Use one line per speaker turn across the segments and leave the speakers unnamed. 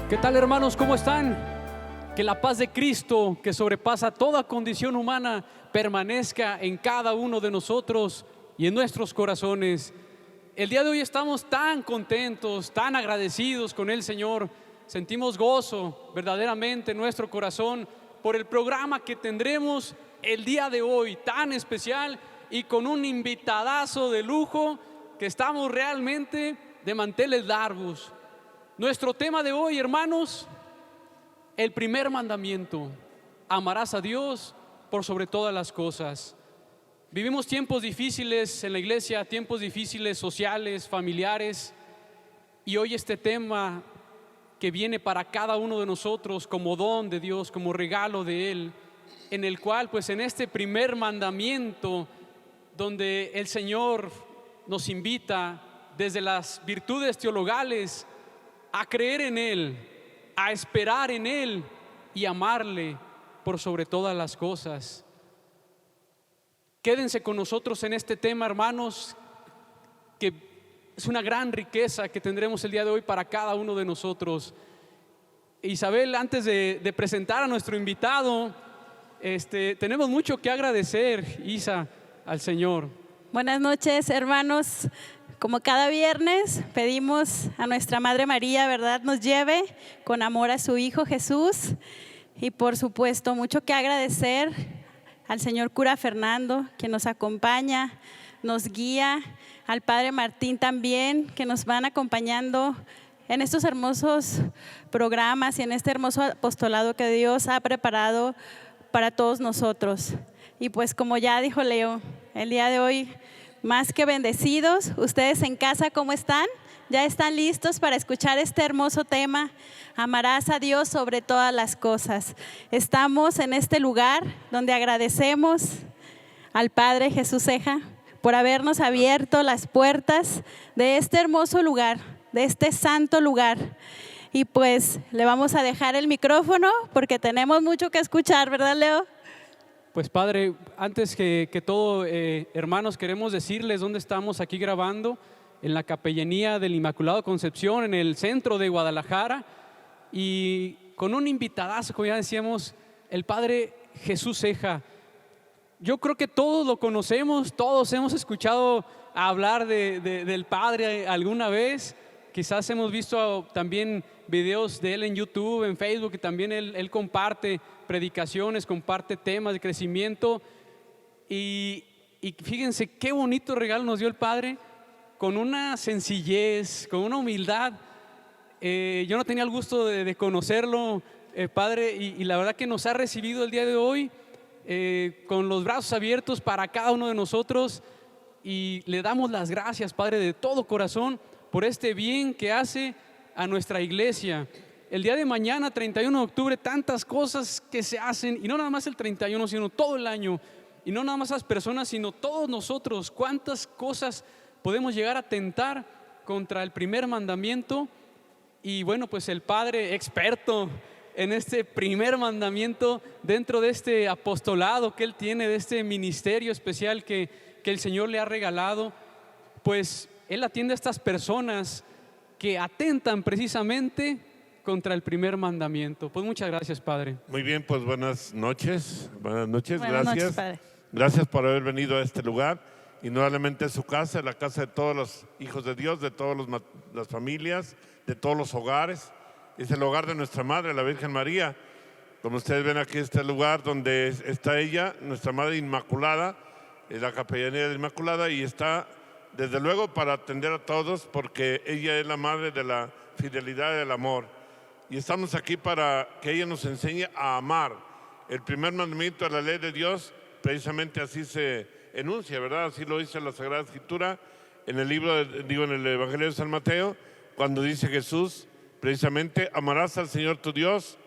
¿Qué tal, hermanos? ¿Cómo están? Que la paz de Cristo, que sobrepasa toda condición humana, permanezca en cada uno de nosotros y en nuestros corazones. El día de hoy estamos tan contentos, tan agradecidos con el Señor. Sentimos gozo verdaderamente en nuestro corazón por el programa que tendremos el día de hoy, tan especial y con un invitadazo de lujo que estamos realmente de manteles largos. Nuestro tema de hoy, hermanos, el primer mandamiento: amarás a Dios por sobre todas las cosas. Vivimos tiempos difíciles en la iglesia, tiempos difíciles sociales, familiares, y hoy este tema que viene para cada uno de nosotros como don de Dios, como regalo de Él, en el cual, pues en este primer mandamiento, donde el Señor nos invita desde las virtudes teologales a creer en Él, a esperar en Él y amarle por sobre todas las cosas. Quédense con nosotros en este tema, hermanos, que es una gran riqueza que tendremos el día de hoy para cada uno de nosotros. Isabel, antes de presentar a nuestro invitado, tenemos mucho que agradecer, Isa, al Señor.
Buenas noches, hermanos. Como cada viernes pedimos a nuestra Madre María, ¿verdad?, nos lleve con amor a su Hijo Jesús. Y por supuesto, mucho que agradecer al señor cura Fernando, que nos acompaña, nos guía, al Padre Martín también, que nos van acompañando en estos hermosos programas y en este hermoso apostolado que Dios ha preparado para todos nosotros. Y pues como ya dijo Leo, el día de hoy más que bendecidos. Ustedes en casa, ¿cómo están? ¿Ya están listos para escuchar este hermoso tema? Amarás a Dios sobre todas las cosas. Estamos en este lugar donde agradecemos al Padre Jesús Ceja por habernos abierto las puertas de este hermoso lugar, de este santo lugar. Y pues le vamos a dejar el micrófono porque tenemos mucho que escuchar, ¿verdad, Leo?
Pues Padre, antes que todo, hermanos, queremos decirles dónde estamos aquí grabando, en la Capellanía del Inmaculado Concepción, en el centro de Guadalajara, y con un invitadazo, como ya decíamos, el Padre Jesús Ceja. Yo creo que todos lo conocemos, todos hemos escuchado hablar del Padre alguna vez. Quizás hemos visto también videos de él en YouTube, en Facebook, y también él comparte predicaciones, comparte temas de crecimiento. Y fíjense qué bonito regalo nos dio el Padre, con una sencillez, con una humildad. Yo no tenía el gusto de conocerlo, Padre, y la verdad que nos ha recibido el día de hoy con los brazos abiertos para cada uno de nosotros, y le damos las gracias, Padre, de todo corazón por este bien que hace a nuestra iglesia. El día de mañana, 31 de octubre, tantas cosas que se hacen, y no nada más el 31, sino todo el año, y no nada más las personas, sino todos nosotros. Cuántas cosas podemos llegar a tentar contra el primer mandamiento. Y bueno, pues el Padre, experto en este primer mandamiento, dentro de este apostolado que él tiene, de este ministerio especial que el Señor le ha regalado, pues él atiende a estas personas que atentan precisamente contra el primer mandamiento. Pues muchas gracias, Padre.
Muy bien, pues buenas noches. Buenas noches,
Buenas
gracias.
noches, Padre.
Gracias por haber venido a este lugar, indudablemente es su casa, la casa de todos los hijos de Dios, de todas las familias, de todos los hogares. Es el hogar de nuestra Madre, la Virgen María. Como ustedes ven aquí, este lugar donde está ella, nuestra Madre Inmaculada, es la Capellanía de la Inmaculada, y está desde luego para atender a todos, porque ella es la Madre de la fidelidad y del amor. Y estamos aquí para que ella nos enseñe a amar. El primer mandamiento de la ley de Dios, precisamente así se enuncia, ¿verdad? Así lo dice la Sagrada Escritura en el en el Evangelio de San Mateo, cuando dice Jesús, precisamente, amarás al Señor tu Dios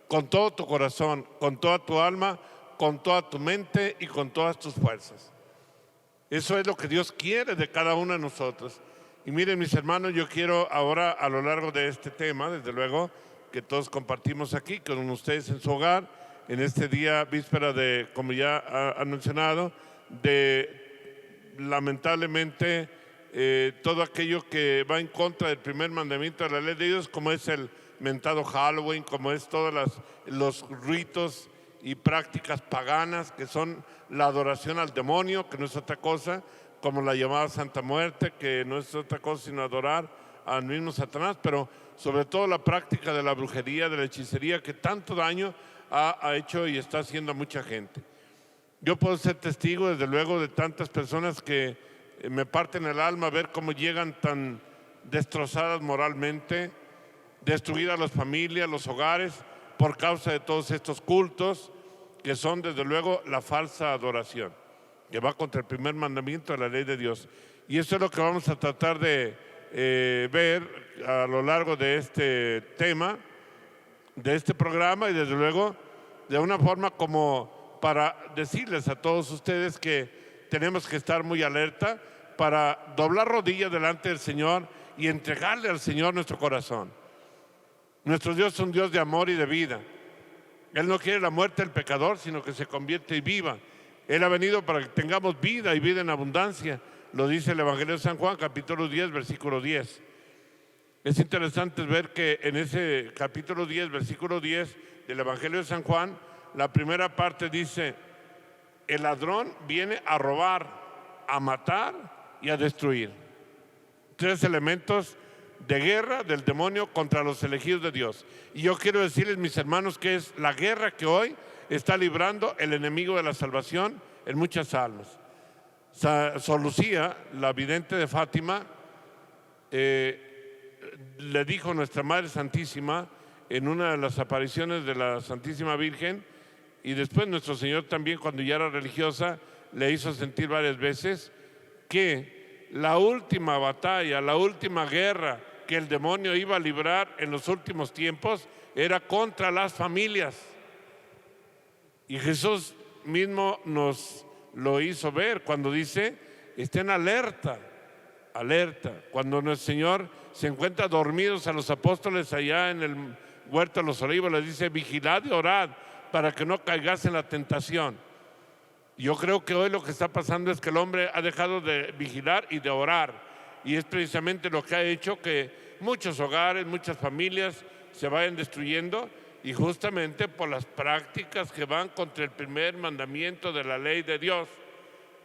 con todo tu corazón, con toda tu alma, con toda tu mente y con todas tus fuerzas. Eso es lo que Dios quiere de cada uno de nosotros. Y miren, mis hermanos, yo quiero ahora, a lo largo de este tema, desde luego, que todos compartimos aquí con ustedes en su hogar, en este día víspera de, como ya han mencionado, de lamentablemente todo aquello que va en contra del primer mandamiento de la ley de Dios, como es el mentado Halloween, como es todos los ritos y prácticas paganas que son la adoración al demonio, que no es otra cosa, como la llamada Santa Muerte, que no es otra cosa sino adorar al mismo Satanás, pero sobre todo la práctica de la brujería, de la hechicería, que tanto daño ha hecho y está haciendo a mucha gente. Yo puedo ser testigo, desde luego, de tantas personas que me parten el alma ver cómo llegan tan destrozadas moralmente, destruidas las familias, los hogares, por causa de todos estos cultos que son, desde luego, la falsa adoración, que va contra el primer mandamiento de la ley de Dios. Y eso es lo que vamos a tratar de ver a lo largo de este tema, de este programa, y desde luego de una forma como para decirles a todos ustedes que tenemos que estar muy alerta para doblar rodillas delante del Señor y entregarle al Señor nuestro corazón. Nuestro Dios es un Dios de amor y de vida. Él no quiere la muerte del pecador, sino que se convierte y viva. Él ha venido para que tengamos vida y vida en abundancia. Lo dice el Evangelio de San Juan, capítulo 10, versículo 10. Es interesante ver que en ese capítulo 10, versículo 10 del Evangelio de San Juan, la primera parte dice: el ladrón viene a robar, a matar y a destruir. Tres elementos de guerra del demonio contra los elegidos de Dios. Y yo quiero decirles, mis hermanos, que es la guerra que hoy está librando el enemigo de la salvación en muchas almas. Sor Lucía, la vidente de Fátima, le dijo a nuestra Madre Santísima en una de las apariciones de la Santísima Virgen, y después nuestro Señor también, cuando ya era religiosa, le hizo sentir varias veces que la última batalla, la última guerra que el demonio iba a librar en los últimos tiempos era contra las familias. Y Jesús mismo nos lo hizo ver cuando dice: estén alerta, alerta. Cuando nuestro Señor se encuentra dormidos a los apóstoles allá en el huerto de los olivos, les dice: vigilad y orad para que no caigáis en la tentación. Yo creo que hoy lo que está pasando es que el hombre ha dejado de vigilar y de orar, y es precisamente lo que ha hecho que muchos hogares, muchas familias se vayan destruyendo, y justamente por las prácticas que van contra el primer mandamiento de la ley de Dios,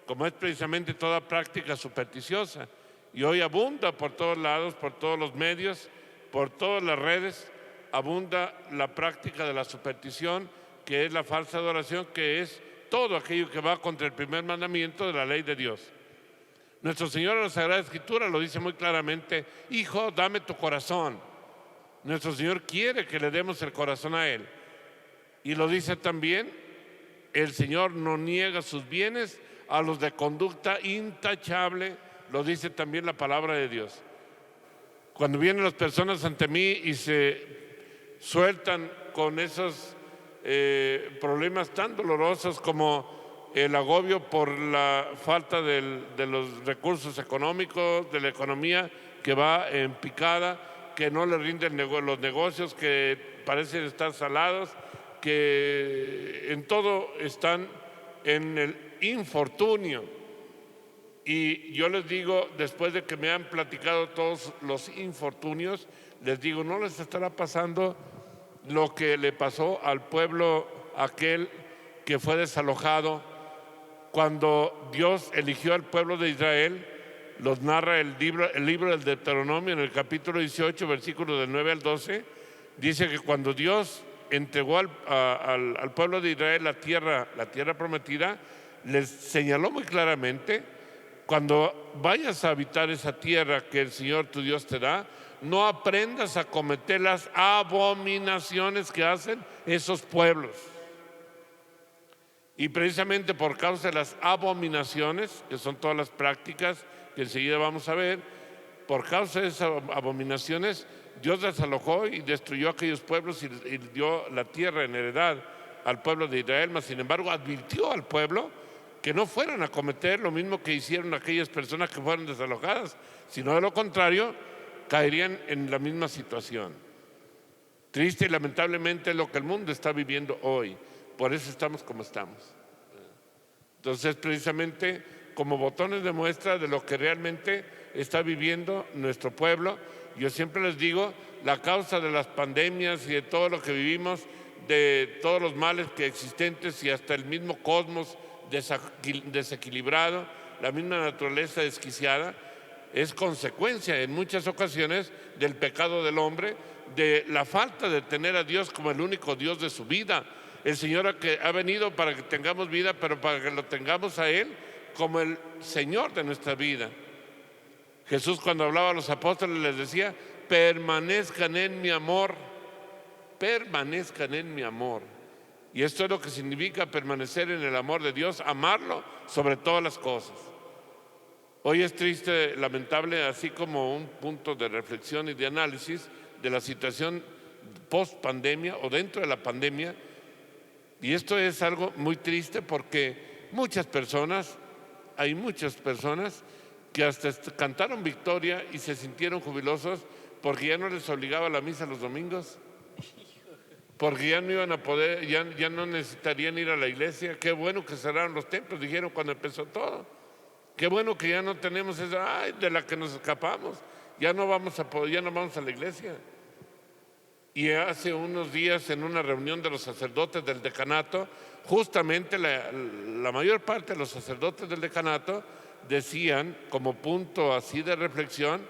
como es precisamente toda práctica supersticiosa. Y hoy abunda por todos lados, por todos los medios, por todas las redes, abunda la práctica de la superstición, que es la falsa adoración, que es todo aquello que va contra el primer mandamiento de la ley de Dios. Nuestro Señor en la Sagrada Escritura lo dice muy claramente: hijo, dame tu corazón. Nuestro Señor quiere que le demos el corazón a Él. Y lo dice también: el Señor no niega sus bienes a los de conducta intachable. Lo dice también la palabra de Dios. Cuando vienen las personas ante mí y se sueltan con esos problemas tan dolorosos como el agobio por la falta de los recursos económicos, de la economía que va en picada, que no le rinden los negocios, que parecen estar salados, que en todo están en el infortunio. Y yo les digo, después de que me han platicado todos los infortunios, les digo: ¿no les estará pasando lo que le pasó al pueblo aquel que fue desalojado cuando Dios eligió al pueblo de Israel? Los narra el libro del Deuteronomio en el capítulo 18, versículos del 9 al 12. Dice que cuando Dios entregó al pueblo de Israel la tierra prometida, les señaló muy claramente: cuando vayas a habitar esa tierra que el Señor tu Dios te da, no aprendas a cometer las abominaciones que hacen esos pueblos. Y precisamente por causa de las abominaciones, que son todas las prácticas que enseguida vamos a ver, por causa de esas abominaciones, Dios desalojó y destruyó aquellos pueblos y dio la tierra en heredad al pueblo de Israel. Mas sin embargo advirtió al pueblo que no fueran a cometer lo mismo que hicieron aquellas personas que fueron desalojadas, sino de lo contrario caerían en la misma situación. Triste y lamentablemente es lo que el mundo está viviendo hoy. Por eso estamos como estamos. Entonces, precisamente como botones de muestra de lo que realmente está viviendo nuestro pueblo, Yo siempre les digo, la causa de las pandemias y de todo lo que vivimos, de todos los males que existentes y hasta el mismo cosmos desequilibrado, la misma naturaleza desquiciada, es consecuencia en muchas ocasiones del pecado del hombre, de la falta de tener a Dios como el único Dios de su vida. El Señor que ha venido para que tengamos vida, pero para que lo tengamos a Él como el Señor de nuestra vida. Jesús, cuando hablaba a los apóstoles, les decía: permanezcan en mi amor, permanezcan en mi amor. Y esto es lo que significa permanecer en el amor de Dios, amarlo sobre todas las cosas. Hoy es triste, lamentable, así como un punto de reflexión y de análisis de la situación post pandemia o dentro de la pandemia. Y esto es algo muy triste porque hay muchas personas que hasta cantaron victoria y se sintieron jubilosos porque ya no les obligaba la misa los domingos, porque ya no iban a poder, ya no necesitarían ir a la iglesia. Qué bueno que cerraron los templos, dijeron cuando empezó todo. Qué bueno que ya no tenemos esa, de la que nos escapamos, ya no vamos a la iglesia. Y hace unos días, en una reunión de los sacerdotes del decanato, justamente la mayor parte de los sacerdotes del decanato decían, como punto así de reflexión,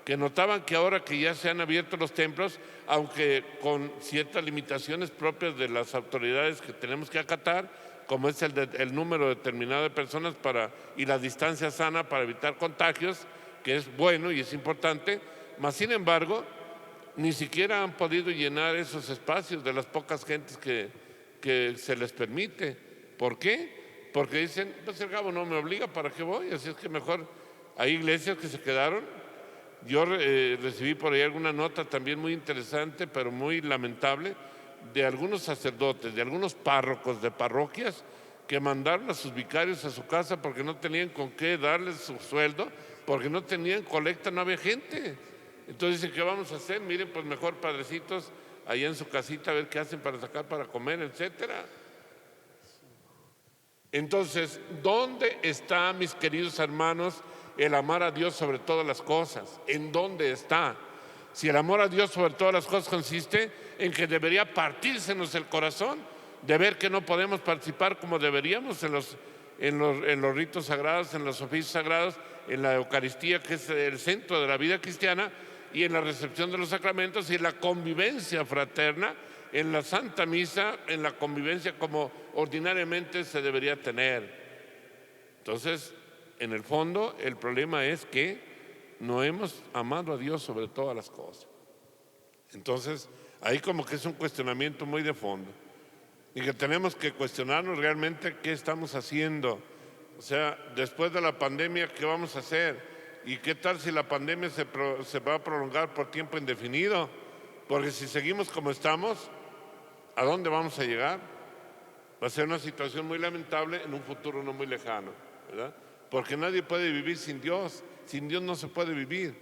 que notaban que ahora que ya se han abierto los templos, aunque con ciertas limitaciones propias de las autoridades que tenemos que acatar, como es el número determinado de personas y la distancia sana para evitar contagios, que es bueno y es importante, mas sin embargo, ni siquiera han podido llenar esos espacios de las pocas gentes que se les permite. ¿Por qué? Porque dicen, pues el cabo no me obliga, ¿para qué voy? Así es que mejor. Hay iglesias que se quedaron. Yo recibí por ahí alguna nota también muy interesante, pero muy lamentable, de algunos sacerdotes, de algunos párrocos de parroquias que mandaron a sus vicarios a su casa porque no tenían con qué darles su sueldo, porque no tenían colecta, no había gente. Entonces dicen, ¿qué vamos a hacer? Miren, pues mejor padrecitos allá en su casita a ver qué hacen para sacar para comer, etcétera. Entonces, ¿dónde está, mis queridos hermanos, el amar a Dios sobre todas las cosas? ¿En dónde está? Si el amor a Dios sobre todas las cosas consiste en que debería partírsenos el corazón de ver que no podemos participar como deberíamos en los ritos sagrados, en los oficios sagrados, en la Eucaristía, que es el centro de la vida cristiana, y en la recepción de los sacramentos y en la convivencia fraterna, en la Santa Misa, en la convivencia como ordinariamente se debería tener. Entonces, en el fondo, el problema es que no hemos amado a Dios sobre todas las cosas. Entonces, ahí como que es un cuestionamiento muy de fondo y que tenemos que cuestionarnos realmente qué estamos haciendo. O sea, después de la pandemia, ¿qué vamos a hacer? ¿Y qué tal si la pandemia se va a prolongar por tiempo indefinido? Porque si seguimos como estamos, ¿a dónde vamos a llegar? Va a ser una situación muy lamentable en un futuro no muy lejano, ¿verdad? Porque nadie puede vivir sin Dios. Sin Dios no se puede vivir.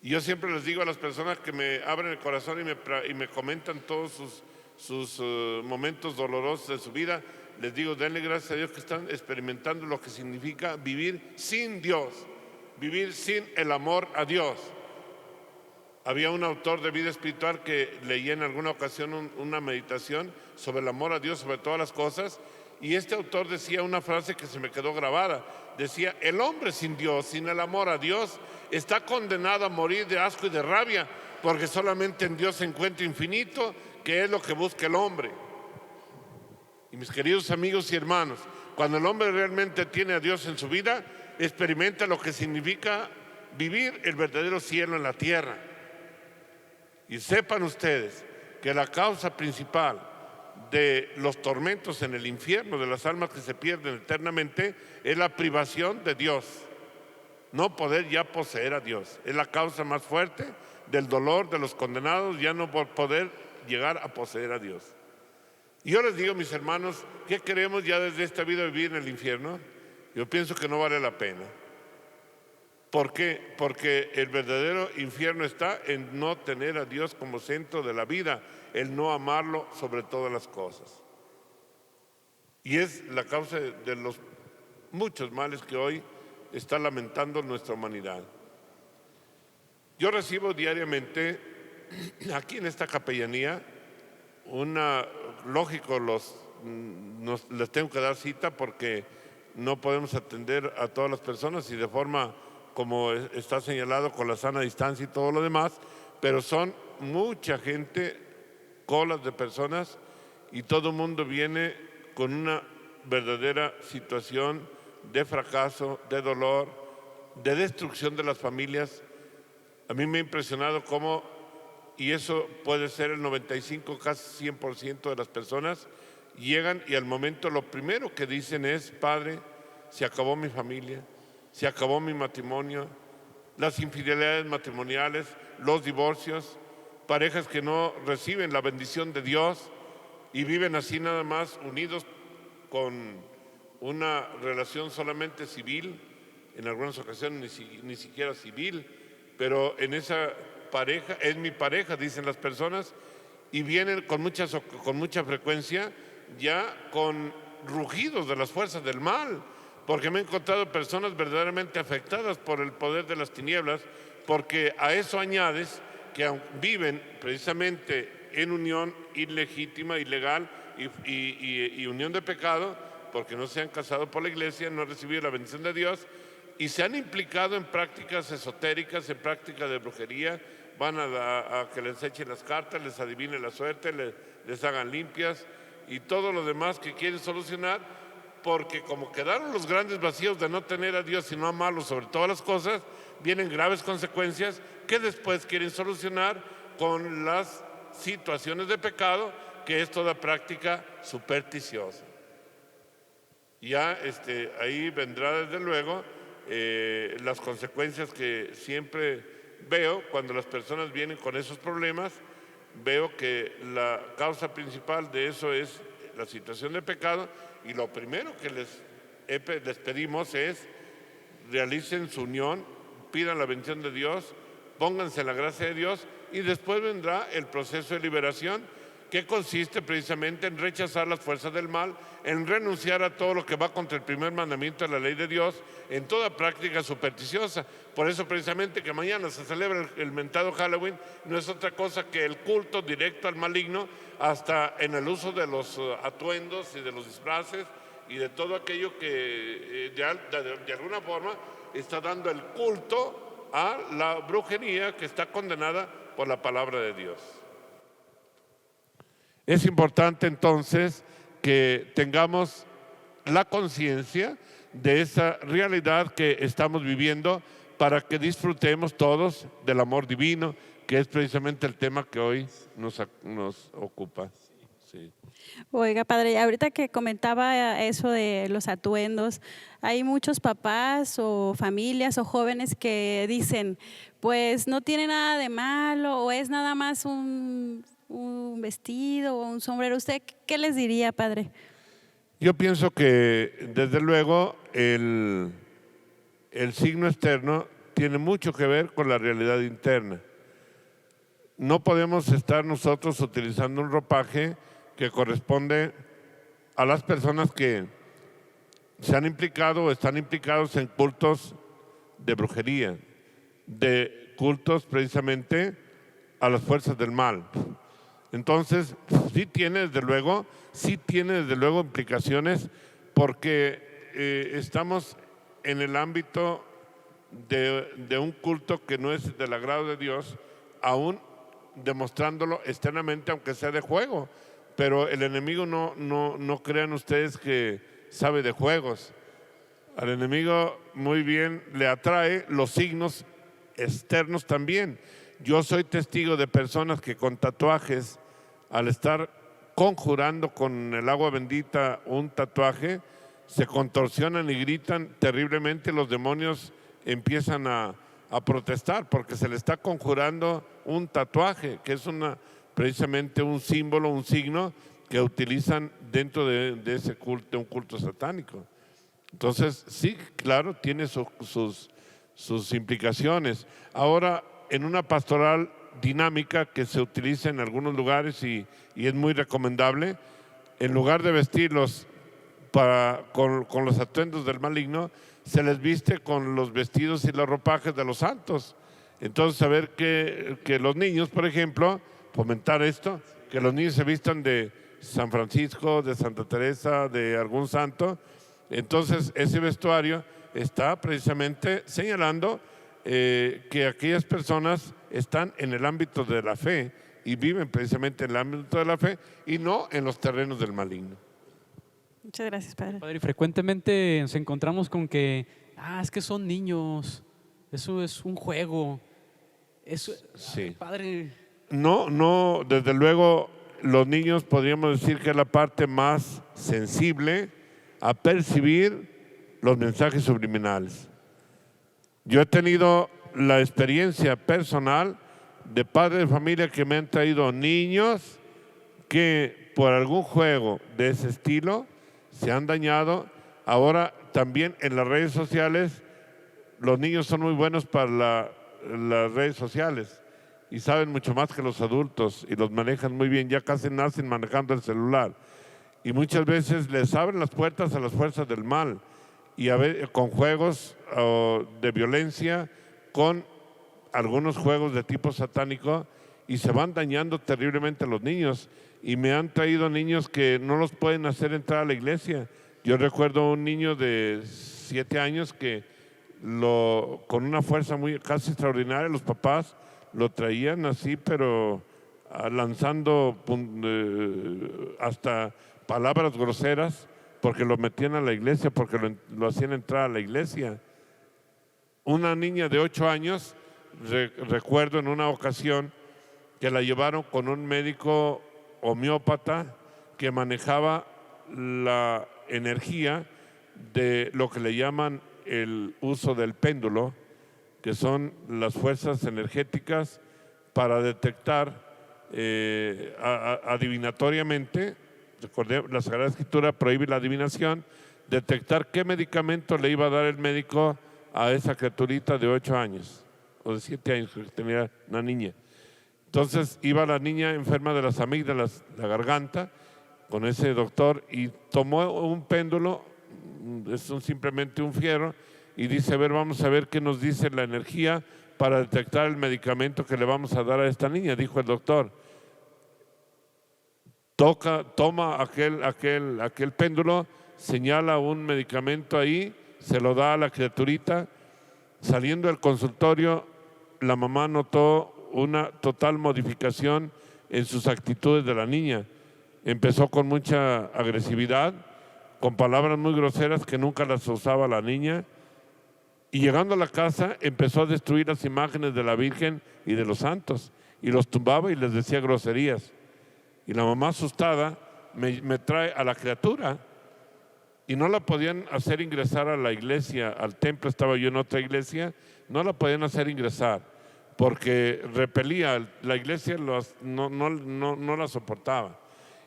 Y yo siempre les digo a las personas que me abren el corazón y me comentan todos sus momentos dolorosos de su vida, les digo, denle gracias a Dios que están experimentando lo que significa vivir sin Dios, vivir sin el amor a Dios. Había un autor de vida espiritual que leí en alguna ocasión una meditación sobre el amor a Dios sobre todas las cosas, y este autor decía una frase que se me quedó grabada. Decía, el hombre sin Dios, sin el amor a Dios, está condenado a morir de asco y de rabia, porque solamente en Dios se encuentra infinito, que es lo que busca el hombre. Y mis queridos amigos y hermanos, cuando el hombre realmente tiene a Dios en su vida, experimenta lo que significa vivir el verdadero cielo en la tierra. Y sepan ustedes que la causa principal de los tormentos en el infierno, de las almas que se pierden eternamente, es la privación de Dios. No poder ya poseer a Dios. Es la causa más fuerte del dolor de los condenados, ya no por poder llegar a poseer a Dios. Y yo les digo, mis hermanos, ¿qué queremos ya desde esta vida vivir en el infierno? Yo pienso que no vale la pena. ¿Por qué? Porque el verdadero infierno está en no tener a Dios como centro de la vida, el no amarlo sobre todas las cosas. Y es la causa de los muchos males que hoy está lamentando nuestra humanidad. Yo recibo diariamente aquí en esta capellanía lógico, les tengo que dar cita porque no podemos atender a todas las personas y de forma como está señalado con la sana distancia y todo lo demás, pero son mucha gente, colas de personas, y todo el mundo viene con una verdadera situación de fracaso, de dolor, de destrucción de las familias. A mí me ha impresionado cómo, y eso puede ser el 95, casi 100% de las personas, llegan y al momento lo primero que dicen es: Padre, se acabó mi familia, se acabó mi matrimonio, las infidelidades matrimoniales, los divorcios, parejas que no reciben la bendición de Dios y viven así nada más unidos con una relación solamente civil, en algunas ocasiones ni siquiera civil, pero en esa pareja, es mi pareja, dicen las personas, y vienen con mucha frecuencia ya con rugidos de las fuerzas del mal, porque me he encontrado personas verdaderamente afectadas por el poder de las tinieblas, porque a eso añades que viven precisamente en unión ilegítima, ilegal y unión de pecado, porque no se han casado por la iglesia, no han recibido la bendición de Dios y se han implicado en prácticas esotéricas, en prácticas de brujería. Van a que les echen las cartas, les adivinen la suerte, les hagan limpias y todo lo demás que quieren solucionar, porque como quedaron los grandes vacíos de no tener a Dios sino amarlo sobre todas las cosas, vienen graves consecuencias que después quieren solucionar con las situaciones de pecado, que es toda práctica supersticiosa. Ya ahí vendrá desde luego las consecuencias que siempre veo cuando las personas vienen con esos problemas. Veo que la causa principal de eso es la situación de pecado, y lo primero que les pedimos es: realicen su unión, pidan la bendición de Dios, pónganse en la gracia de Dios, y después vendrá el proceso de liberación, que consiste precisamente en rechazar las fuerzas del mal, en renunciar a todo lo que va contra el primer mandamiento de la ley de Dios, en toda práctica supersticiosa. Por eso precisamente que mañana se celebra el mentado Halloween, no es otra cosa que el culto directo al maligno, hasta en el uso de los atuendos y de los disfraces y de todo aquello que de alguna forma está dando el culto a la brujería, que está condenada por la palabra de Dios. Es importante entonces que tengamos la conciencia de esa realidad que estamos viviendo, para que disfrutemos todos del amor divino, que es precisamente el tema que hoy nos ocupa. Sí.
Oiga, padre, ahorita que comentaba eso de los atuendos, hay muchos papás o familias o jóvenes que dicen, pues no tiene nada de malo, o es nada más un vestido o un sombrero. ¿Usted qué les diría, padre?
Yo pienso que desde luego el signo externo tiene mucho que ver con la realidad interna. No podemos estar nosotros utilizando un ropaje que corresponde a las personas que se han implicado o están implicados en cultos de brujería, de cultos precisamente a las fuerzas del mal. Entonces, sí tiene desde luego implicaciones, porque estamos en el ámbito de un culto que no es del agrado de Dios, aún demostrándolo externamente, aunque sea de juego. Pero el enemigo no crean ustedes que sabe de juegos. Al enemigo muy bien le atrae los signos externos también. Yo soy testigo de personas que con tatuajes, al estar conjurando con el agua bendita un tatuaje, se contorsionan y gritan terriblemente. Los demonios empiezan a protestar porque se le está conjurando un tatuaje, que es precisamente un símbolo, un signo que utilizan dentro de ese culto, un culto satánico. Entonces, sí, claro, tiene sus implicaciones. Ahora, en una pastoral dinámica que se utiliza en algunos lugares y es muy recomendable, en lugar de vestirlos con los atuendos del maligno, se les viste con los vestidos y los ropajes de los santos. Entonces, saber que los niños, por ejemplo, fomentar esto, que los niños se vistan de San Francisco, de Santa Teresa, de algún santo. Entonces, ese vestuario está precisamente señalando que aquellas personas están en el ámbito de la fe y viven precisamente en el ámbito de la fe y no en los terrenos del maligno.
Muchas gracias, Padre.
Padre, frecuentemente nos encontramos con que, es que son niños, eso es un juego. Eso,
Sí.
Padre.
No, desde luego los niños podríamos decir que es la parte más sensible a percibir los mensajes subliminales. Yo he tenido la experiencia personal de padres de familia que me han traído niños que por algún juego de ese estilo se han dañado. Ahora también en las redes sociales, los niños son muy buenos para las redes sociales y saben mucho más que los adultos y los manejan muy bien, ya casi nacen manejando el celular. Y muchas veces les abren las puertas a las fuerzas del mal y con juegos de violencia, con algunos juegos de tipo satánico, y se van dañando terriblemente a los niños. Y me han traído niños que no los pueden hacer entrar a la iglesia. Yo recuerdo un niño de 7 años que con una fuerza casi extraordinaria, los papás lo traían así, pero lanzando hasta palabras groseras, porque lo metían a la iglesia, porque lo hacían entrar a la iglesia. Una niña de 8 años, recuerdo en una ocasión que la llevaron con un médico homeópata que manejaba la energía de lo que le llaman el uso del péndulo, que son las fuerzas energéticas para detectar adivinatoriamente. Recordemos, la Sagrada Escritura prohíbe la adivinación, detectar qué medicamento le iba a dar el médico a esa criaturita de 8 años o de 7 años que tenía una niña. Entonces iba la niña enferma de las amígdalas, la garganta, con ese doctor, y tomó un péndulo, simplemente un fierro, y dice: a ver, vamos a ver qué nos dice la energía para detectar el medicamento que le vamos a dar a esta niña. Dijo el doctor: toma aquel péndulo, señala un medicamento ahí, se lo da a la criaturita. Saliendo del consultorio, la mamá notó una total modificación en sus actitudes de la niña. Empezó con mucha agresividad, con palabras muy groseras que nunca las usaba la niña, y llegando a la casa empezó a destruir las imágenes de la Virgen y de los santos, y los tumbaba y les decía groserías. Y la mamá, asustada, me trae a la criatura, y no la podían hacer ingresar a la iglesia, al templo. Estaba yo en otra iglesia, no la podían hacer ingresar porque repelía, la iglesia no la soportaba.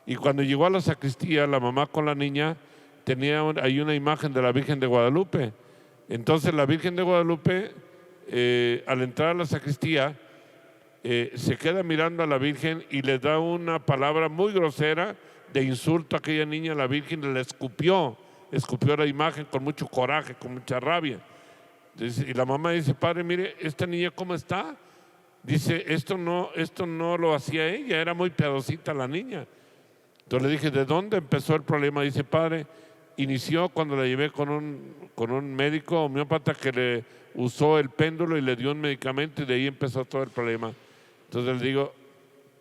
Y cuando llegó a la sacristía, la mamá con la niña tenía ahí una imagen de la Virgen de Guadalupe. Entonces la Virgen de Guadalupe, al entrar a la sacristía, se queda mirando a la Virgen y le da una palabra muy grosera de insulto a aquella niña. La Virgen le escupió la imagen con mucho coraje, con mucha rabia. Y la mamá dice: padre, mire, esta niña cómo está. Dice: esto no lo hacía ella, era muy piadosita la niña. Entonces le dije: ¿de dónde empezó el problema? Dice: padre, inició cuando la llevé con un médico homeópata que le usó el péndulo y le dio un medicamento, y de ahí empezó todo el problema. Entonces le digo: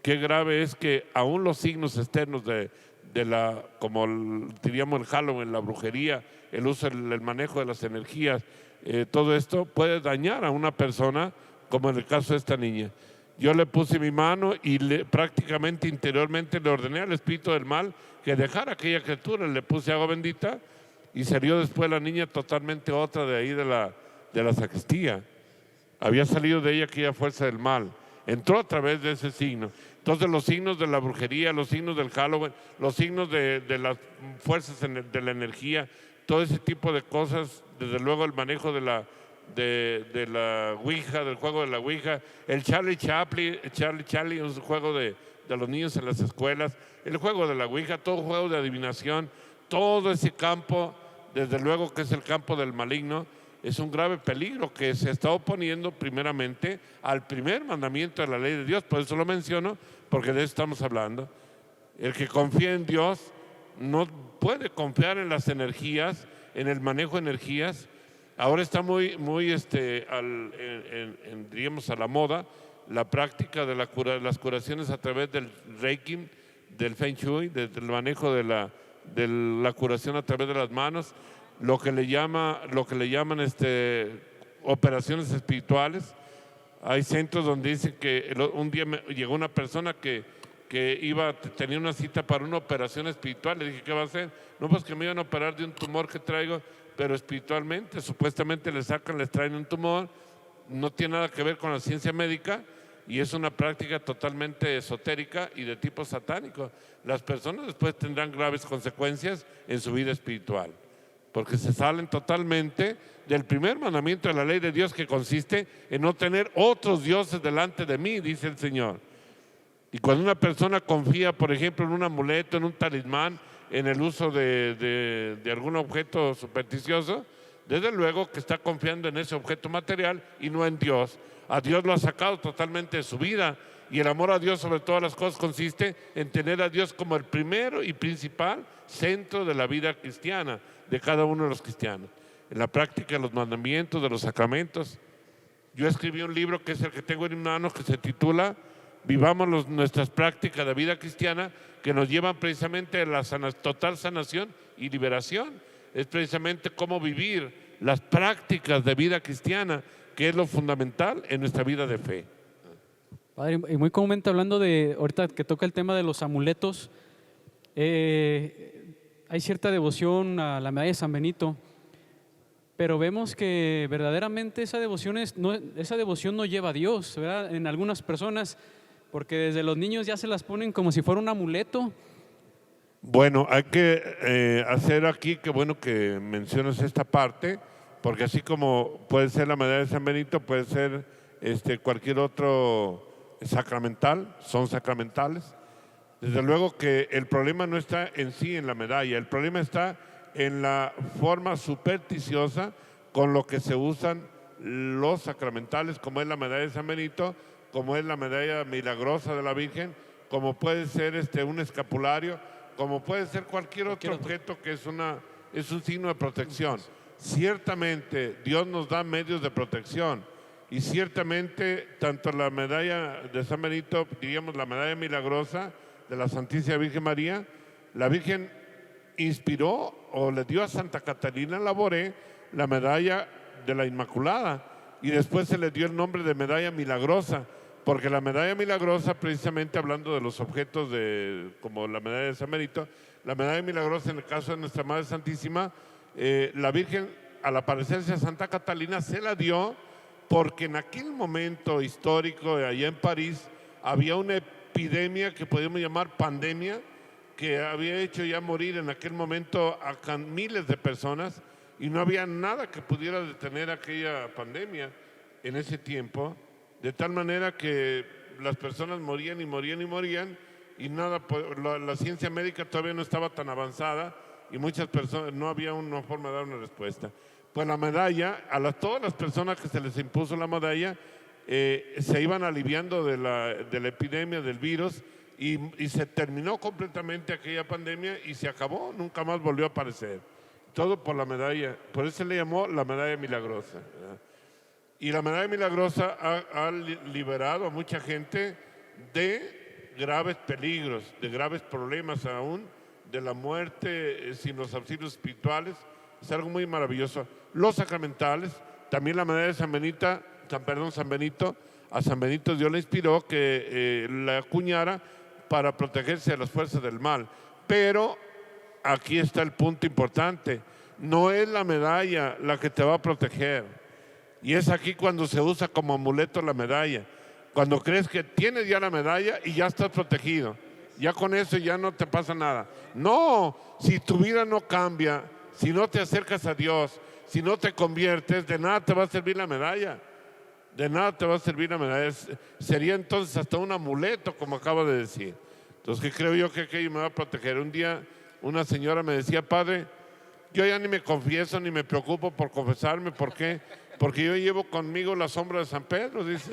qué grave es que aún los signos externos de como diríamos el Halloween, la brujería, el uso, el manejo de las energías, todo esto puede dañar a una persona, como en el caso de esta niña. Yo le puse mi mano y prácticamente interiormente le ordené al espíritu del mal que dejara aquella criatura. Le puse agua bendita y salió después la niña totalmente otra de ahí de la sacristía. Había salido de ella aquella fuerza del mal. Entró a través de ese signo. Entonces los signos de la brujería, los signos del Halloween, los signos de las fuerzas de la energía, todo ese tipo de cosas, desde luego el manejo de la Ouija, del juego de la Ouija, el Charlie, un juego de los niños en las escuelas, el juego de la Ouija, todo juego de adivinación, todo ese campo, desde luego que es el campo del maligno, es un grave peligro que se está oponiendo primeramente al primer mandamiento de la ley de Dios. Por eso lo menciono, porque de eso estamos hablando. El que confía en Dios no puede confiar en las energías, en el manejo de energías. Ahora está muy diríamos, a la moda la práctica de las curaciones a través del Reiki, del Feng Shui, del manejo de la curación a través de las manos, lo que le llaman operaciones espirituales. Hay centros donde dicen que un día llegó una persona que tenía una cita para una operación espiritual. Le dije, ¿qué va a hacer? No, pues que me iban a operar de un tumor que traigo, pero espiritualmente, supuestamente les traen un tumor, no tiene nada que ver con la ciencia médica y es una práctica totalmente esotérica y de tipo satánico. Las personas después tendrán graves consecuencias en su vida espiritual, porque se salen totalmente del primer mandamiento de la ley de Dios, que consiste en no tener otros dioses delante de mí, dice el Señor. Y cuando una persona confía, por ejemplo, en un amuleto, en un talismán, en el uso de algún objeto supersticioso, desde luego que está confiando en ese objeto material y no en Dios. A Dios lo ha sacado totalmente de su vida, y el amor a Dios sobre todas las cosas consiste en tener a Dios como el primero y principal centro de la vida cristiana, de cada uno de los cristianos. En la práctica de los mandamientos, de los sacramentos. Yo escribí un libro que es el que tengo en mis manos, que se titula Vivamos nuestras prácticas de vida cristiana, que nos llevan precisamente a la total sanación y liberación. Es precisamente cómo vivir las prácticas de vida cristiana, que es lo fundamental en nuestra vida de fe.
Padre, y muy comúnmente hablando de, ahorita que toca el tema de los amuletos, hay cierta devoción a la medalla de San Benito, pero vemos que verdaderamente esa devoción no lleva a Dios, ¿verdad? En algunas personas, porque desde los niños ya se las ponen como si fuera un amuleto.
Bueno, hay que hacer aquí, que bueno que mencionas esta parte, porque así como puede ser la medalla de San Benito, puede ser cualquier otro sacramental, son sacramentales. Desde luego que el problema no está en sí en la medalla, el problema está en la forma supersticiosa con lo que se usan los sacramentales, como es la medalla de San Benito, como es la medalla milagrosa de la Virgen, como puede ser un escapulario, como puede ser cualquier otro objeto que es un signo de protección. Ciertamente Dios nos da medios de protección, y ciertamente tanto la medalla de San Benito, diríamos la medalla milagrosa de la Santísima Virgen María, la Virgen inspiró o le dio a Santa Catalina Laboré la medalla de la Inmaculada, y después se le dio el nombre de medalla milagrosa, porque la medalla milagrosa, precisamente hablando de los objetos como la medalla de San Benito, la medalla milagrosa en el caso de nuestra Madre Santísima, la Virgen al aparecerse a Santa Catalina se la dio porque en aquel momento histórico allá en París había una epidemia que podemos llamar pandemia, que había hecho ya morir en aquel momento a miles de personas, y no había nada que pudiera detener aquella pandemia en ese tiempo, de tal manera que las personas morían y morían y morían, y nada, la ciencia médica todavía no estaba tan avanzada y muchas personas no había una forma de dar una respuesta. Pues la medalla, todas las personas que se les impuso la medalla, se iban aliviando de la epidemia, del virus, y se terminó completamente aquella pandemia y se acabó, nunca más volvió a aparecer. Todo por la medalla, por eso se le llamó la medalla milagrosa, ¿verdad? Y la medalla milagrosa ha liberado a mucha gente de graves peligros, de graves problemas aún, de la muerte sin los auxilios espirituales. Es algo muy maravilloso. Los sacramentales, también la medalla de San Benito, a San Benito Dios le inspiró que la acuñara para protegerse de las fuerzas del mal. Pero aquí está el punto importante, no es la medalla la que te va a proteger. Y es aquí cuando se usa como amuleto la medalla, cuando crees que tienes ya la medalla y ya estás protegido, ya con eso ya no te pasa nada. No, si tu vida no cambia, si no te acercas a Dios, si no te conviertes, de nada te va a servir la medalla. De nada te va a servir la medalla. Sería entonces hasta un amuleto, como acabo de decir. Entonces, ¿qué creo yo que aquello me va a proteger? Un día una señora me decía, padre, yo ya ni me confieso ni me preocupo por confesarme. ¿Por qué? Porque yo llevo conmigo la sombra de San Pedro, dice.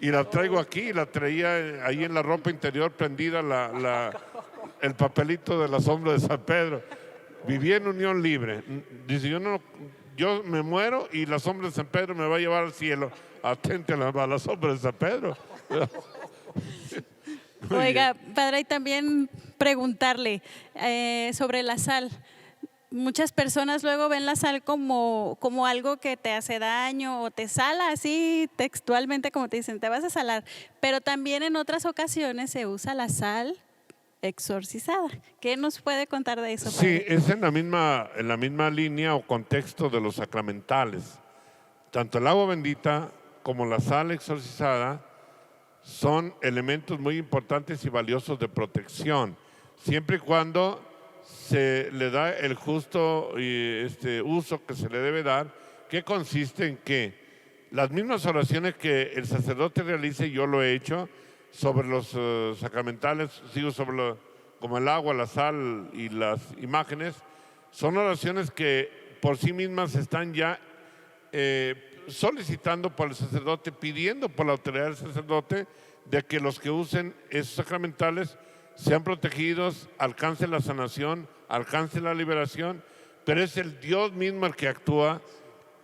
Y la traigo aquí, la traía ahí en la ropa interior prendida el papelito de la sombra de San Pedro. Viví en unión libre. Dice, yo me muero y la sombra de San Pedro me va a llevar al cielo. Atente a la sombra de San Pedro.
Oiga, padre, y también preguntarle sobre la sal. Muchas personas luego ven la sal como algo que te hace daño o te sala, así textualmente como te dicen, te vas a salar. Pero también en otras ocasiones se usa la sal exorcizada. ¿Qué nos puede contar de eso, padre?
Sí, es en la misma línea o contexto de los sacramentales. Tanto el agua bendita como la sal exorcizada son elementos muy importantes y valiosos de protección, siempre y cuando se le da el justo uso que se le debe dar, que consiste en que las mismas oraciones que el sacerdote realice, yo lo he hecho, sobre los sacramentales, como el agua, la sal y las imágenes, son oraciones que por sí mismas están ya solicitando por el sacerdote, pidiendo por la autoridad del sacerdote de que los que usen esos sacramentales sean protegidos, alcancen la sanación, alcancen la liberación, pero es el Dios mismo el que actúa,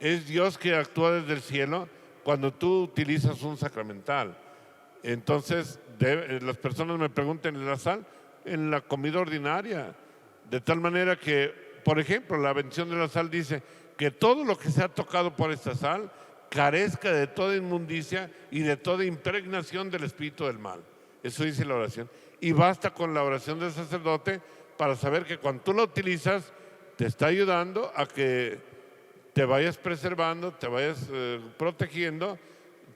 es Dios que actúa desde el cielo cuando tú utilizas un sacramental. Entonces, las personas me preguntan, ¿en la sal? En la comida ordinaria, de tal manera que, por ejemplo, la bendición de la sal dice que todo lo que sea tocado por esta sal carezca de toda inmundicia y de toda impregnación del espíritu del mal. Eso dice la oración. Y basta con la oración del sacerdote para saber que cuando tú la utilizas, te está ayudando a que te vayas preservando, te vayas protegiendo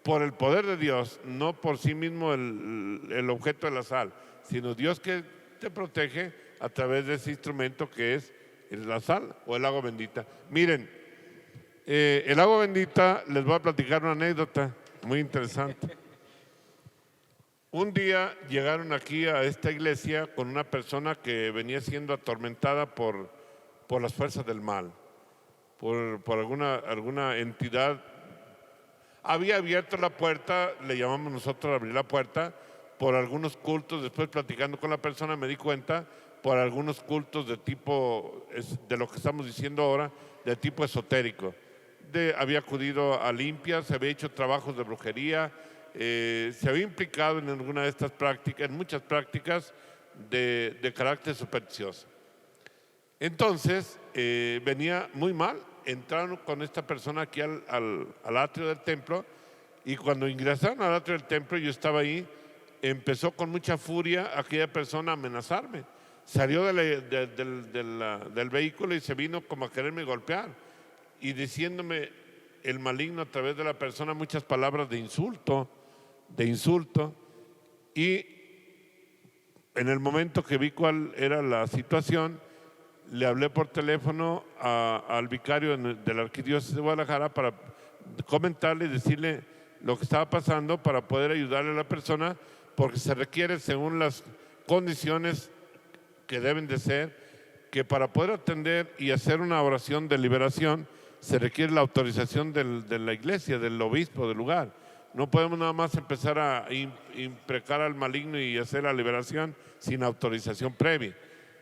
por el poder de Dios, no por sí mismo el objeto de la sal, sino Dios que te protege a través de ese instrumento que es la sal o el agua bendita. Miren, el agua bendita, les voy a platicar una anécdota muy interesante. Un día llegaron aquí a esta iglesia con una persona que venía siendo atormentada por las fuerzas del mal, por alguna entidad. Había abierto la puerta, le llamamos nosotros a abrir la puerta, por algunos cultos. Después, platicando con la persona, me di cuenta por algunos cultos de tipo, de lo que estamos diciendo ahora, de tipo esotérico. Había acudido a limpias, se había hecho trabajos de brujería, se había implicado en alguna de estas prácticas, en muchas prácticas de carácter supersticioso. Entonces, venía muy mal. Entraron con esta persona aquí al atrio del templo, y cuando ingresaron al atrio del templo, yo estaba ahí, empezó con mucha furia aquella persona a amenazarme. Salió del vehículo y se vino como a quererme golpear, y diciéndome el maligno a través de la persona muchas palabras de insulto, y en el momento que vi cuál era la situación, le hablé por teléfono al vicario de la Arquidiócesis de Guadalajara para comentarle y decirle lo que estaba pasando para poder ayudarle a la persona, porque se requiere, según las condiciones que deben de ser, que para poder atender y hacer una oración de liberación se requiere la autorización de la iglesia, del obispo del lugar. No podemos nada más empezar a imprecar al maligno y hacer la liberación sin autorización previa.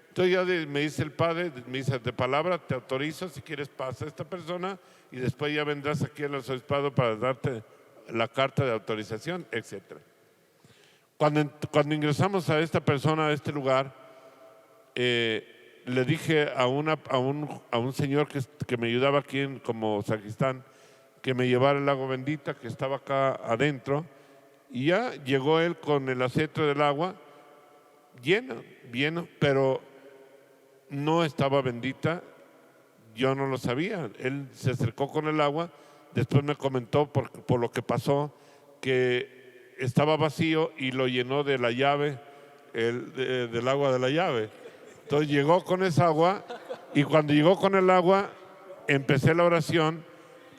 Entonces ya me dice el padre, me dice, de palabra te autorizo, si quieres pasa a esta persona y después ya vendrás aquí al arzobispado para darte la carta de autorización, etc. Cuando ingresamos a esta persona, a este lugar, le dije a un señor que me ayudaba aquí como sacristán, que me llevara el agua bendita que estaba acá adentro, y ya llegó él con el aceite del agua lleno, pero no estaba bendita. Yo no lo sabía. Él se acercó con el agua, después me comentó por lo que pasó, que estaba vacío y lo llenó de la llave, del agua de la llave. Entonces llegó con esa agua, y cuando llegó con el agua empecé la oración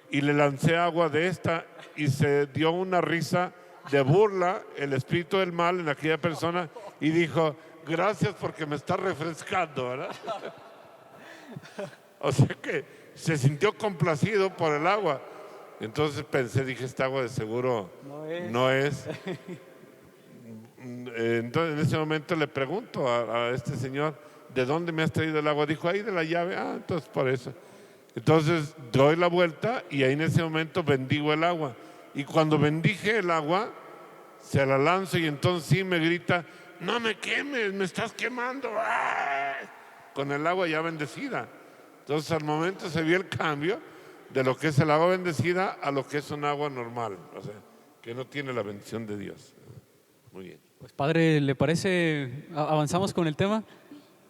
y le lancé agua de esta, y se dio una risa de burla el espíritu del mal en aquella persona, y dijo: gracias porque me está refrescando, ¿verdad? O sea que se sintió complacido por el agua. Entonces pensé, dije, esta agua de seguro no es. Entonces en ese momento le pregunto a este señor, ¿de dónde me has traído el agua? Dijo, ahí de la llave. Ah, entonces por eso. Entonces doy la vuelta y ahí en ese momento bendigo el agua. Y cuando bendije el agua, se la lanzo y entonces sí me grita, no me quemes, me estás quemando. ¡Ah! Con el agua ya bendecida. Entonces al momento se vio el cambio de lo que es el agua bendecida a lo que es un agua normal, o sea, que no tiene la bendición de Dios. Muy bien.
Pues padre, ¿le parece avanzamos con el tema?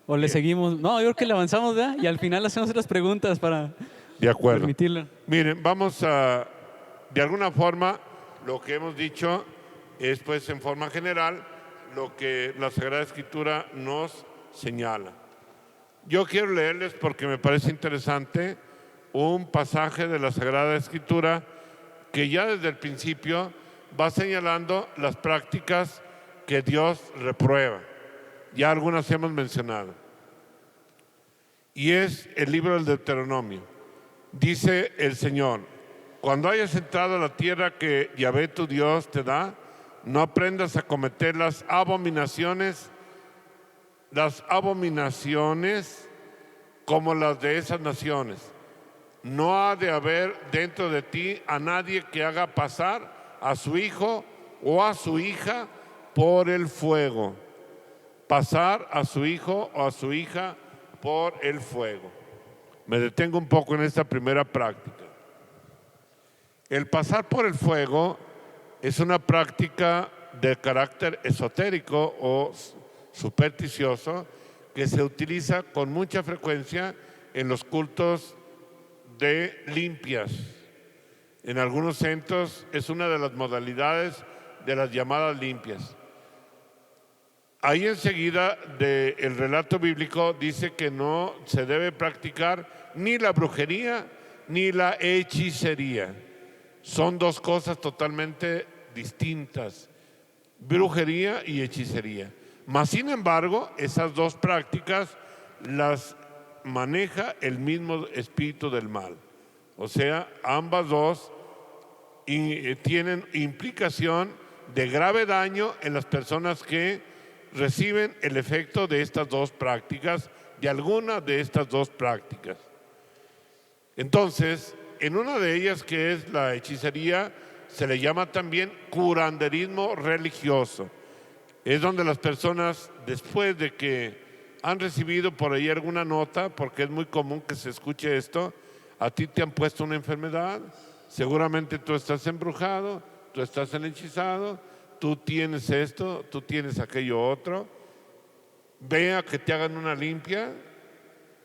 ¿O le seguimos? No, yo creo que le avanzamos, ¿verdad? Y al final hacemos otras preguntas para
De acuerdo.
permitirlo.
Miren, vamos a, de alguna forma, lo que hemos dicho es pues en forma general lo que la Sagrada Escritura nos señala. Yo quiero leerles porque me parece interesante un pasaje de la Sagrada Escritura que ya desde el principio va señalando las prácticas que Dios reprueba. Ya algunas hemos mencionado. Y es el libro del Deuteronomio. Dice el Señor, cuando hayas entrado a la tierra que Yahvé tu Dios te da, no aprendas a cometer las abominaciones como las de esas naciones. No ha de haber dentro de ti a nadie que haga pasar a su hijo o a su hija por el fuego. Pasar a su hijo o a su hija por el fuego. Me detengo un poco en esta primera práctica. El pasar por el fuego es una práctica de carácter esotérico o supersticioso que se utiliza con mucha frecuencia en los cultos de limpias. En algunos centros es una de las modalidades de las llamadas limpias. Ahí enseguida del relato bíblico dice que no se debe practicar ni la brujería ni la hechicería. Son dos cosas totalmente distintas, brujería y hechicería. Mas, sin embargo, esas dos prácticas las maneja el mismo espíritu del mal. O sea, ambas dos tienen implicación de grave daño en las personas que reciben el efecto de estas dos prácticas, de alguna de estas dos prácticas. Entonces, en una de ellas, que es la hechicería, se le llama también curanderismo religioso. Es donde las personas, después de que han recibido por ahí alguna nota, porque es muy común que se escuche esto, a ti te han puesto una enfermedad, seguramente tú estás embrujado, tú estás hechizado, tú tienes esto, tú tienes aquello otro, ve a que te hagan una limpia,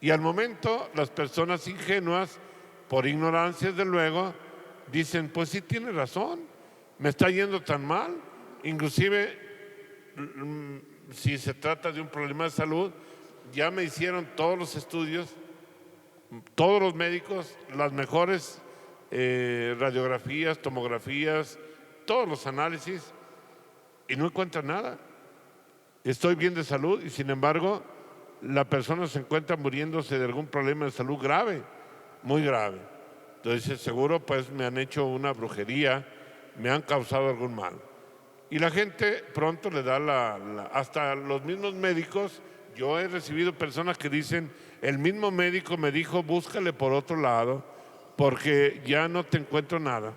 y al momento las personas ingenuas, por ignorancia desde luego, dicen, pues sí tiene razón, me está yendo tan mal, inclusive si se trata de un problema de salud, ya me hicieron todos los estudios, todos los médicos, las mejores radiografías, tomografías, todos los análisis, y no encuentran nada. Estoy bien de salud y sin embargo la persona se encuentra muriéndose de algún problema de salud grave, muy grave. Entonces seguro pues me han hecho una brujería, me han causado algún mal. Y la gente pronto le da hasta los mismos médicos. Yo he recibido personas que dicen, el mismo médico me dijo, búscale por otro lado, porque ya no te encuentro nada.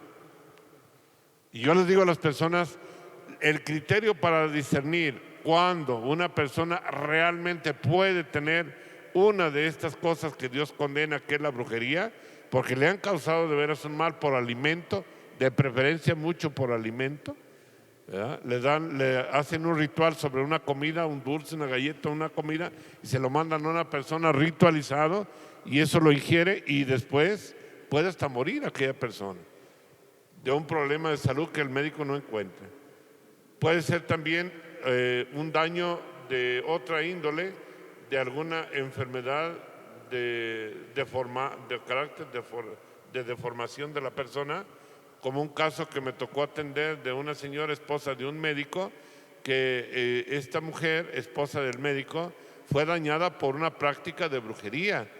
Y yo les digo a las personas, el criterio para discernir cuando una persona realmente puede tener una de estas cosas que Dios condena, que es la brujería, porque le han causado de veras un mal por alimento, de preferencia mucho por alimento, ¿verdad? Le hacen un ritual sobre una comida, un dulce, una galleta, una comida, y se lo mandan a una persona ritualizado, y eso lo ingiere, y después puede hasta morir aquella persona de un problema de salud que el médico no encuentra. Puede ser también un daño de otra índole, de alguna enfermedad de carácter de deformación de la persona, como un caso que me tocó atender de una señora esposa de un médico, que esta mujer, esposa del médico, fue dañada por una práctica de brujería.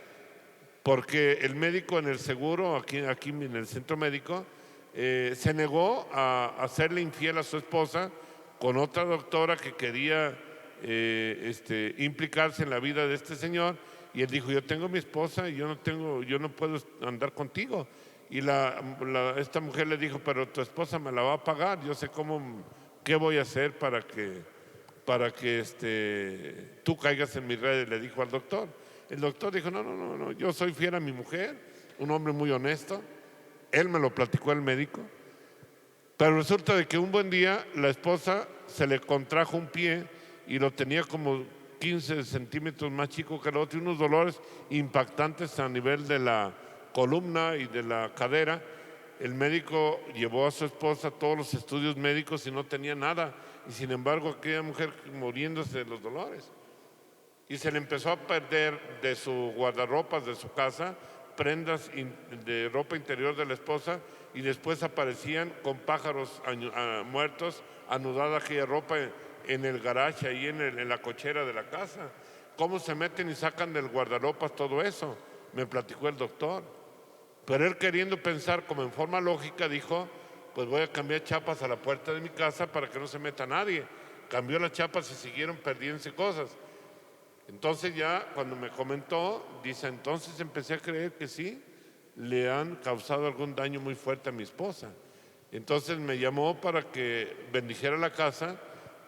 porque el médico en el seguro, aquí en el centro médico, se negó a hacerle infiel a su esposa con otra doctora que quería implicarse en la vida de este señor, y él dijo: yo tengo mi esposa y yo no puedo andar contigo. Y esta mujer le dijo: pero tu esposa me la va a pagar, yo sé qué voy a hacer para que tú caigas en mis redes, le dijo al doctor. El doctor dijo: no, yo soy fiel a mi mujer, un hombre muy honesto. Él me lo platicó el médico. Pero resulta de que un buen día la esposa se le contrajo un pie y lo tenía como 15 centímetros más chico que el otro, y unos dolores impactantes a nivel de la columna y de la cadera. El médico llevó a su esposa a todos los estudios médicos y no tenía nada, y sin embargo aquella mujer muriéndose de los dolores. Y se le empezó a perder de su guardarropas de su casa prendas de ropa interior de la esposa, y después aparecían con pájaros muertos anudada aquella ropa en el garage, ahí en la cochera de la casa. ¿Cómo se meten y sacan del guardarropas todo eso? Me platicó el doctor. Pero él, queriendo pensar como en forma lógica, dijo: pues voy a cambiar chapas a la puerta de mi casa para que no se meta nadie. Cambió las chapas y siguieron perdiéndose cosas. Entonces ya cuando me comentó, dice: entonces empecé a creer que sí, le han causado algún daño muy fuerte a mi esposa. Entonces me llamó para que bendijera la casa.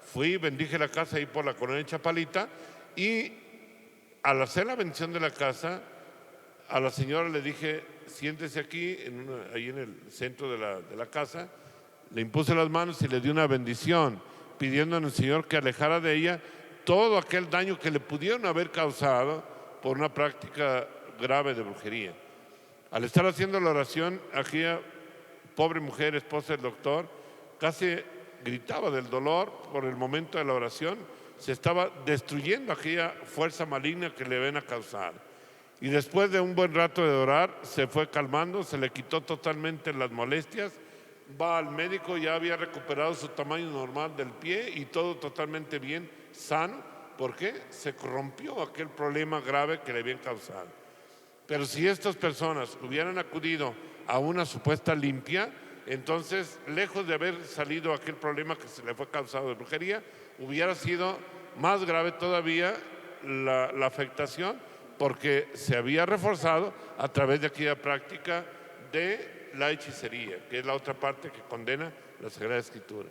Fui, bendije la casa ahí por la colonia Chapalita, y al hacer la bendición de la casa, a la señora le dije: siéntese aquí, ahí en el centro de la casa. Le impuse las manos y le di una bendición, pidiéndole al Señor que alejara de ella todo aquel daño que le pudieron haber causado por una práctica grave de brujería. Al estar haciendo la oración, aquella pobre mujer, esposa del doctor, casi gritaba del dolor por el momento de la oración. Se estaba destruyendo aquella fuerza maligna que le ven a causar. Y después de un buen rato de orar, se fue calmando, se le quitó totalmente las molestias. Va al médico, ya había recuperado su tamaño normal del pie y todo totalmente bien, sano. ¿Por qué? Se rompió aquel problema grave que le habían causado. Pero si estas personas hubieran acudido a una supuesta limpia, entonces, lejos de haber salido aquel problema que se le fue causado de brujería, hubiera sido más grave todavía la afectación, porque se había reforzado a través de aquella práctica de la hechicería, que es la otra parte que condena la Sagrada Escritura.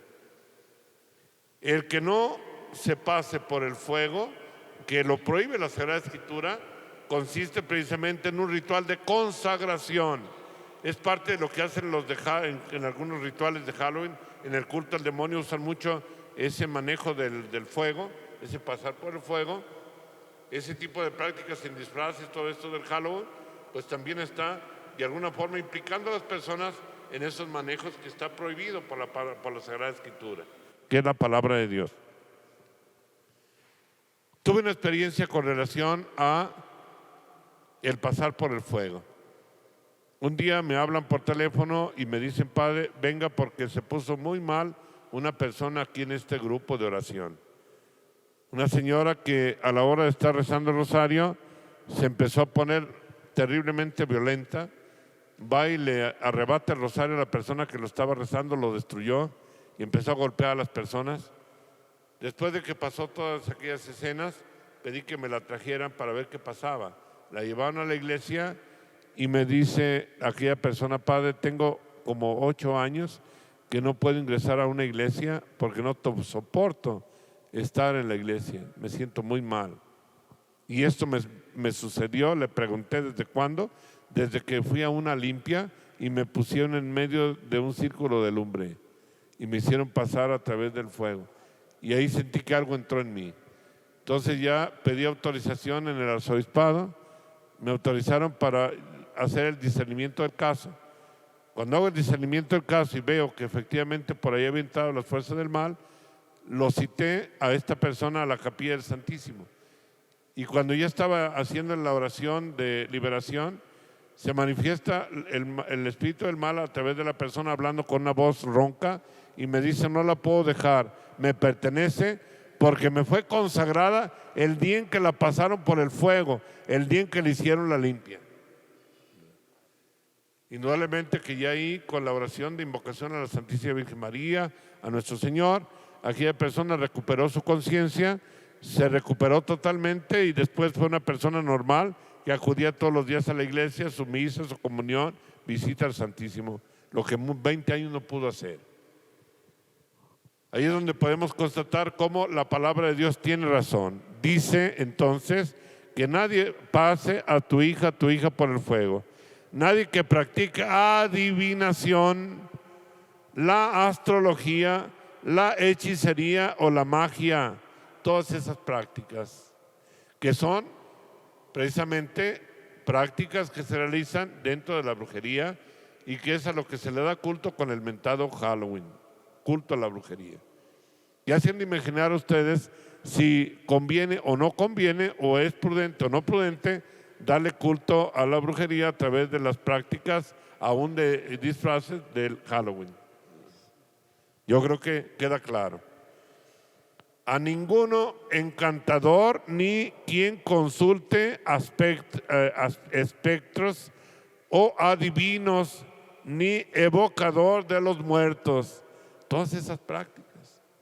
El que no se pase por el fuego, que lo prohíbe la Sagrada Escritura, consiste precisamente en un ritual de consagración. Es parte de lo que hacen en algunos rituales de Halloween. En el culto al demonio usan mucho ese manejo del fuego, ese pasar por el fuego. Ese tipo de prácticas sin disfraces, todo esto del Halloween, pues también está de alguna forma implicando a las personas en esos manejos que está prohibido por la Sagrada Escritura, que es la palabra de Dios. Tuve una experiencia con relación a el pasar por el fuego. Un día me hablan por teléfono y me dicen: padre, venga porque se puso muy mal una persona aquí en este grupo de oración. Una señora que a la hora de estar rezando el rosario se empezó a poner terriblemente violenta. Va y le arrebata el rosario a la persona que lo estaba rezando, lo destruyó y empezó a golpear a las personas. Después de que pasó todas aquellas escenas, pedí que me la trajeran para ver qué pasaba. La llevaron a la iglesia y me dice aquella persona: padre, tengo como 8 años que no puedo ingresar a una iglesia porque no soporto estar en la iglesia, me siento muy mal. Y esto me sucedió, le pregunté desde cuándo, desde que fui a una limpia y me pusieron en medio de un círculo de lumbre y me hicieron pasar a través del fuego, y ahí sentí que algo entró en mí. Entonces ya pedí autorización en el arzobispado, me autorizaron para hacer el discernimiento del caso. Cuando hago el discernimiento del caso y veo que efectivamente por ahí había entrado las fuerzas del mal, lo cité a esta persona a la capilla del Santísimo. Y cuando ya estaba haciendo la oración de liberación, se manifiesta el espíritu del mal a través de la persona hablando con una voz ronca y me dice: no la puedo dejar, me pertenece porque me fue consagrada el día en que la pasaron por el fuego, el día en que le hicieron la limpia. Indudablemente que ya ahí, con la oración de invocación a la Santísima Virgen María, a nuestro Señor, aquella persona recuperó su conciencia, se recuperó totalmente y después fue una persona normal que acudía todos los días a la iglesia, su misa, su comunión, visita al Santísimo, lo que 20 años no pudo hacer. Ahí es donde podemos constatar cómo la palabra de Dios tiene razón. Dice entonces que nadie pase a tu hija por el fuego. Nadie que practique adivinación, la astrología, la hechicería o la magia, todas esas prácticas que son precisamente prácticas que se realizan dentro de la brujería y que es a lo que se le da culto con el mentado Halloween, culto a la brujería. Y haciendo imaginar a ustedes si conviene o no conviene, o es prudente o no prudente darle culto a la brujería a través de las prácticas aún de disfraces del Halloween. Yo creo que queda claro. A ninguno encantador ni quien consulte espectros o adivinos, ni evocador de los muertos. Todas esas prácticas.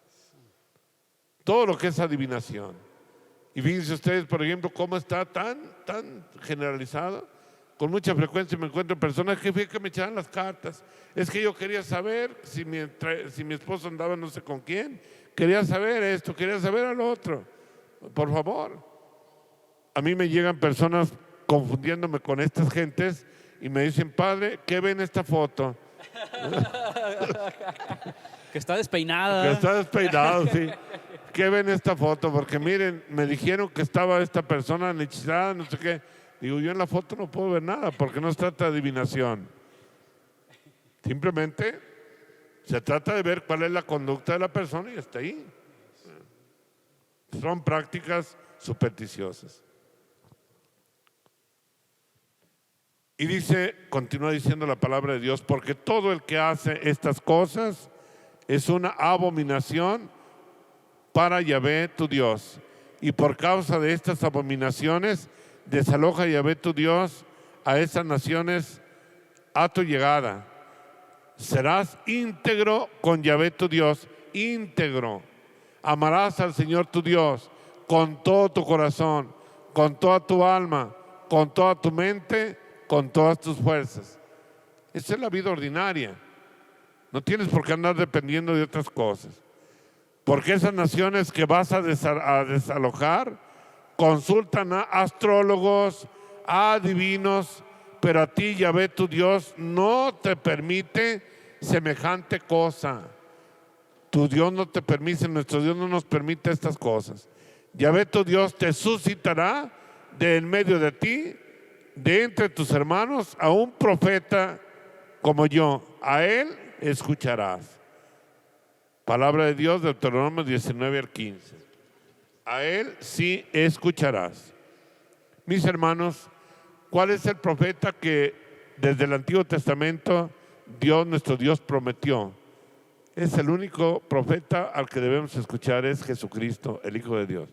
Todo lo que es adivinación. Y fíjense ustedes, por ejemplo, cómo está tan generalizado. Con mucha frecuencia me encuentro personas que me echaban las cartas. Es que yo quería saber si mi esposo andaba no sé con quién. Quería saber esto, quería saber al otro. Por favor. A mí me llegan personas confundiéndome con estas gentes y me dicen, padre, ¿qué ve en esta foto?
Que está despeinada.
Que está despeinado, sí. ¿Qué ven esta foto? Porque miren, me dijeron que estaba esta persona hechizada, no sé qué. Digo, yo en la foto no puedo ver nada porque no se trata de adivinación. Simplemente se trata de ver cuál es la conducta de la persona y está ahí. Son prácticas supersticiosas. Y dice, continúa diciendo la palabra de Dios, porque todo el que hace estas cosas es una abominación para Yahvé tu Dios. Y por causa de estas abominaciones, desaloja Yahvé tu Dios a esas naciones a tu llegada. Serás íntegro con Yahvé tu Dios, íntegro. Amarás al Señor tu Dios con todo tu corazón, con toda tu alma, con toda tu mente, con todas tus fuerzas. Esa es la vida ordinaria. No tienes por qué andar dependiendo de otras cosas. Porque esas naciones que vas a desalojar consultan a astrólogos, a adivinos, pero a ti, Yahvé tu Dios, no te permite semejante cosa. Tu Dios no te permite, nuestro Dios no nos permite estas cosas. Yahvé tu Dios te suscitará de en medio de ti, de entre tus hermanos, a un profeta como yo. A él escucharás. Palabra de Dios, Deuteronomio 19 al 15. A él sí escucharás. Mis hermanos, ¿cuál es el profeta que desde el Antiguo Testamento Dios, nuestro Dios, prometió? Es el único profeta al que debemos escuchar, es Jesucristo, el Hijo de Dios.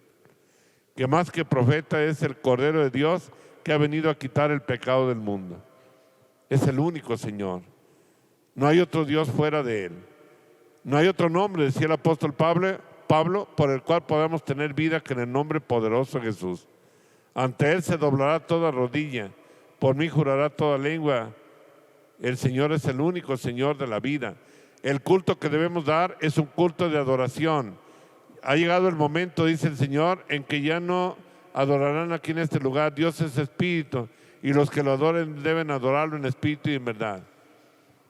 Que más que profeta es el Cordero de Dios que ha venido a quitar el pecado del mundo. Es el único Señor. No hay otro Dios fuera de él. No hay otro nombre, decía el apóstol Pablo, por el cual podamos tener vida que en el nombre poderoso de Jesús. Ante él se doblará toda rodilla, por mí jurará toda lengua. El Señor es el único Señor de la vida. El culto que debemos dar es un culto de adoración. Ha llegado el momento, dice el Señor, en que ya no adorarán aquí en este lugar. Dios es espíritu y los que lo adoren deben adorarlo en espíritu y en verdad.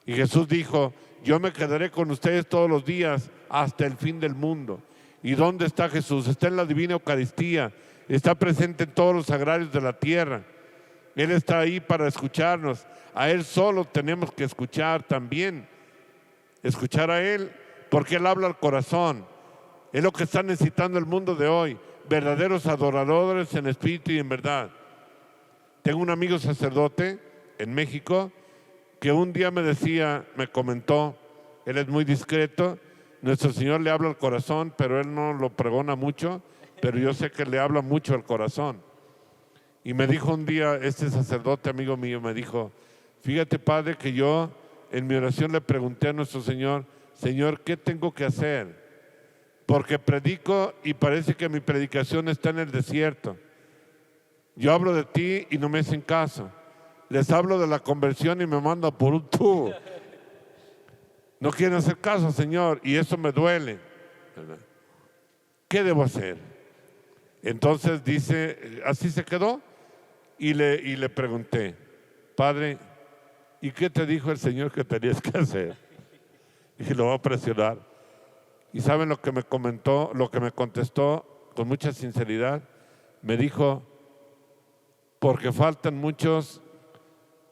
Y Jesús dijo, yo me quedaré con ustedes todos los días hasta el fin del mundo. ¿Y dónde está Jesús? Está en la divina Eucaristía, está presente en todos los sagrarios de la tierra. Él está ahí para escucharnos. A Él solo tenemos que escuchar también. Escuchar a Él, porque Él habla al corazón. Es lo que está necesitando el mundo de hoy. Verdaderos adoradores en espíritu y en verdad. Tengo un amigo sacerdote en México que un día me comentó, él es muy discreto, nuestro Señor le habla al corazón, pero él no lo pregona mucho, pero yo sé que le habla mucho al corazón. Y me dijo un día, este sacerdote amigo mío, me dijo, Fíjate, Padre, que yo en mi oración le pregunté a nuestro Señor, Señor, ¿qué tengo que hacer? Porque predico y parece que mi predicación está en el desierto. Yo hablo de ti y no me hacen caso. Les hablo de la conversión y me mandan por un tubo. No quieren hacer caso, Señor, y eso me duele, ¿verdad? ¿Qué debo hacer? Entonces dice, así se quedó y le pregunté, Padre, ¿y qué te dijo el Señor que tenías que hacer? Y lo va a presionar. ¿Y saben lo que me comentó, lo que me contestó con mucha sinceridad? Me dijo, porque faltan muchos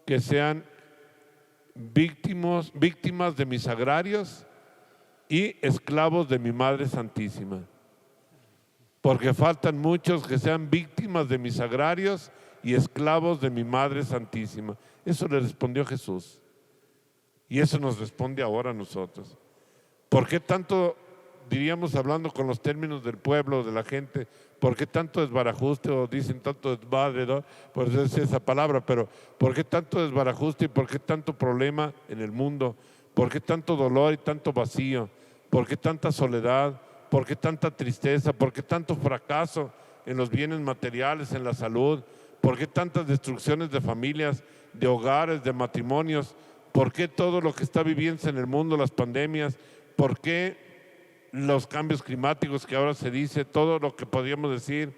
que sean víctimas de mis agrarios y esclavos de mi Madre Santísima. Porque faltan muchos que sean víctimas de mis agrarios y esclavos de mi Madre Santísima. Eso le respondió Jesús. Y eso nos responde ahora a nosotros. ¿Por qué tanto, diríamos hablando con los términos del pueblo, de la gente, por qué tanto desbarajuste o dicen tanto desmadre, ¿no? Por eso es esa palabra, pero ¿por qué tanto desbarajuste y por qué tanto problema en el mundo? ¿Por qué tanto dolor y tanto vacío? ¿Por qué tanta soledad? ¿Por qué tanta tristeza? ¿Por qué tanto fracaso en los bienes materiales, en la salud? ¿Por qué tantas destrucciones de familias, de hogares, de matrimonios? ¿Por qué todo lo que está viviendo en el mundo, las pandemias? ¿Por qué los cambios climáticos que ahora se dice, todo lo que podríamos decir?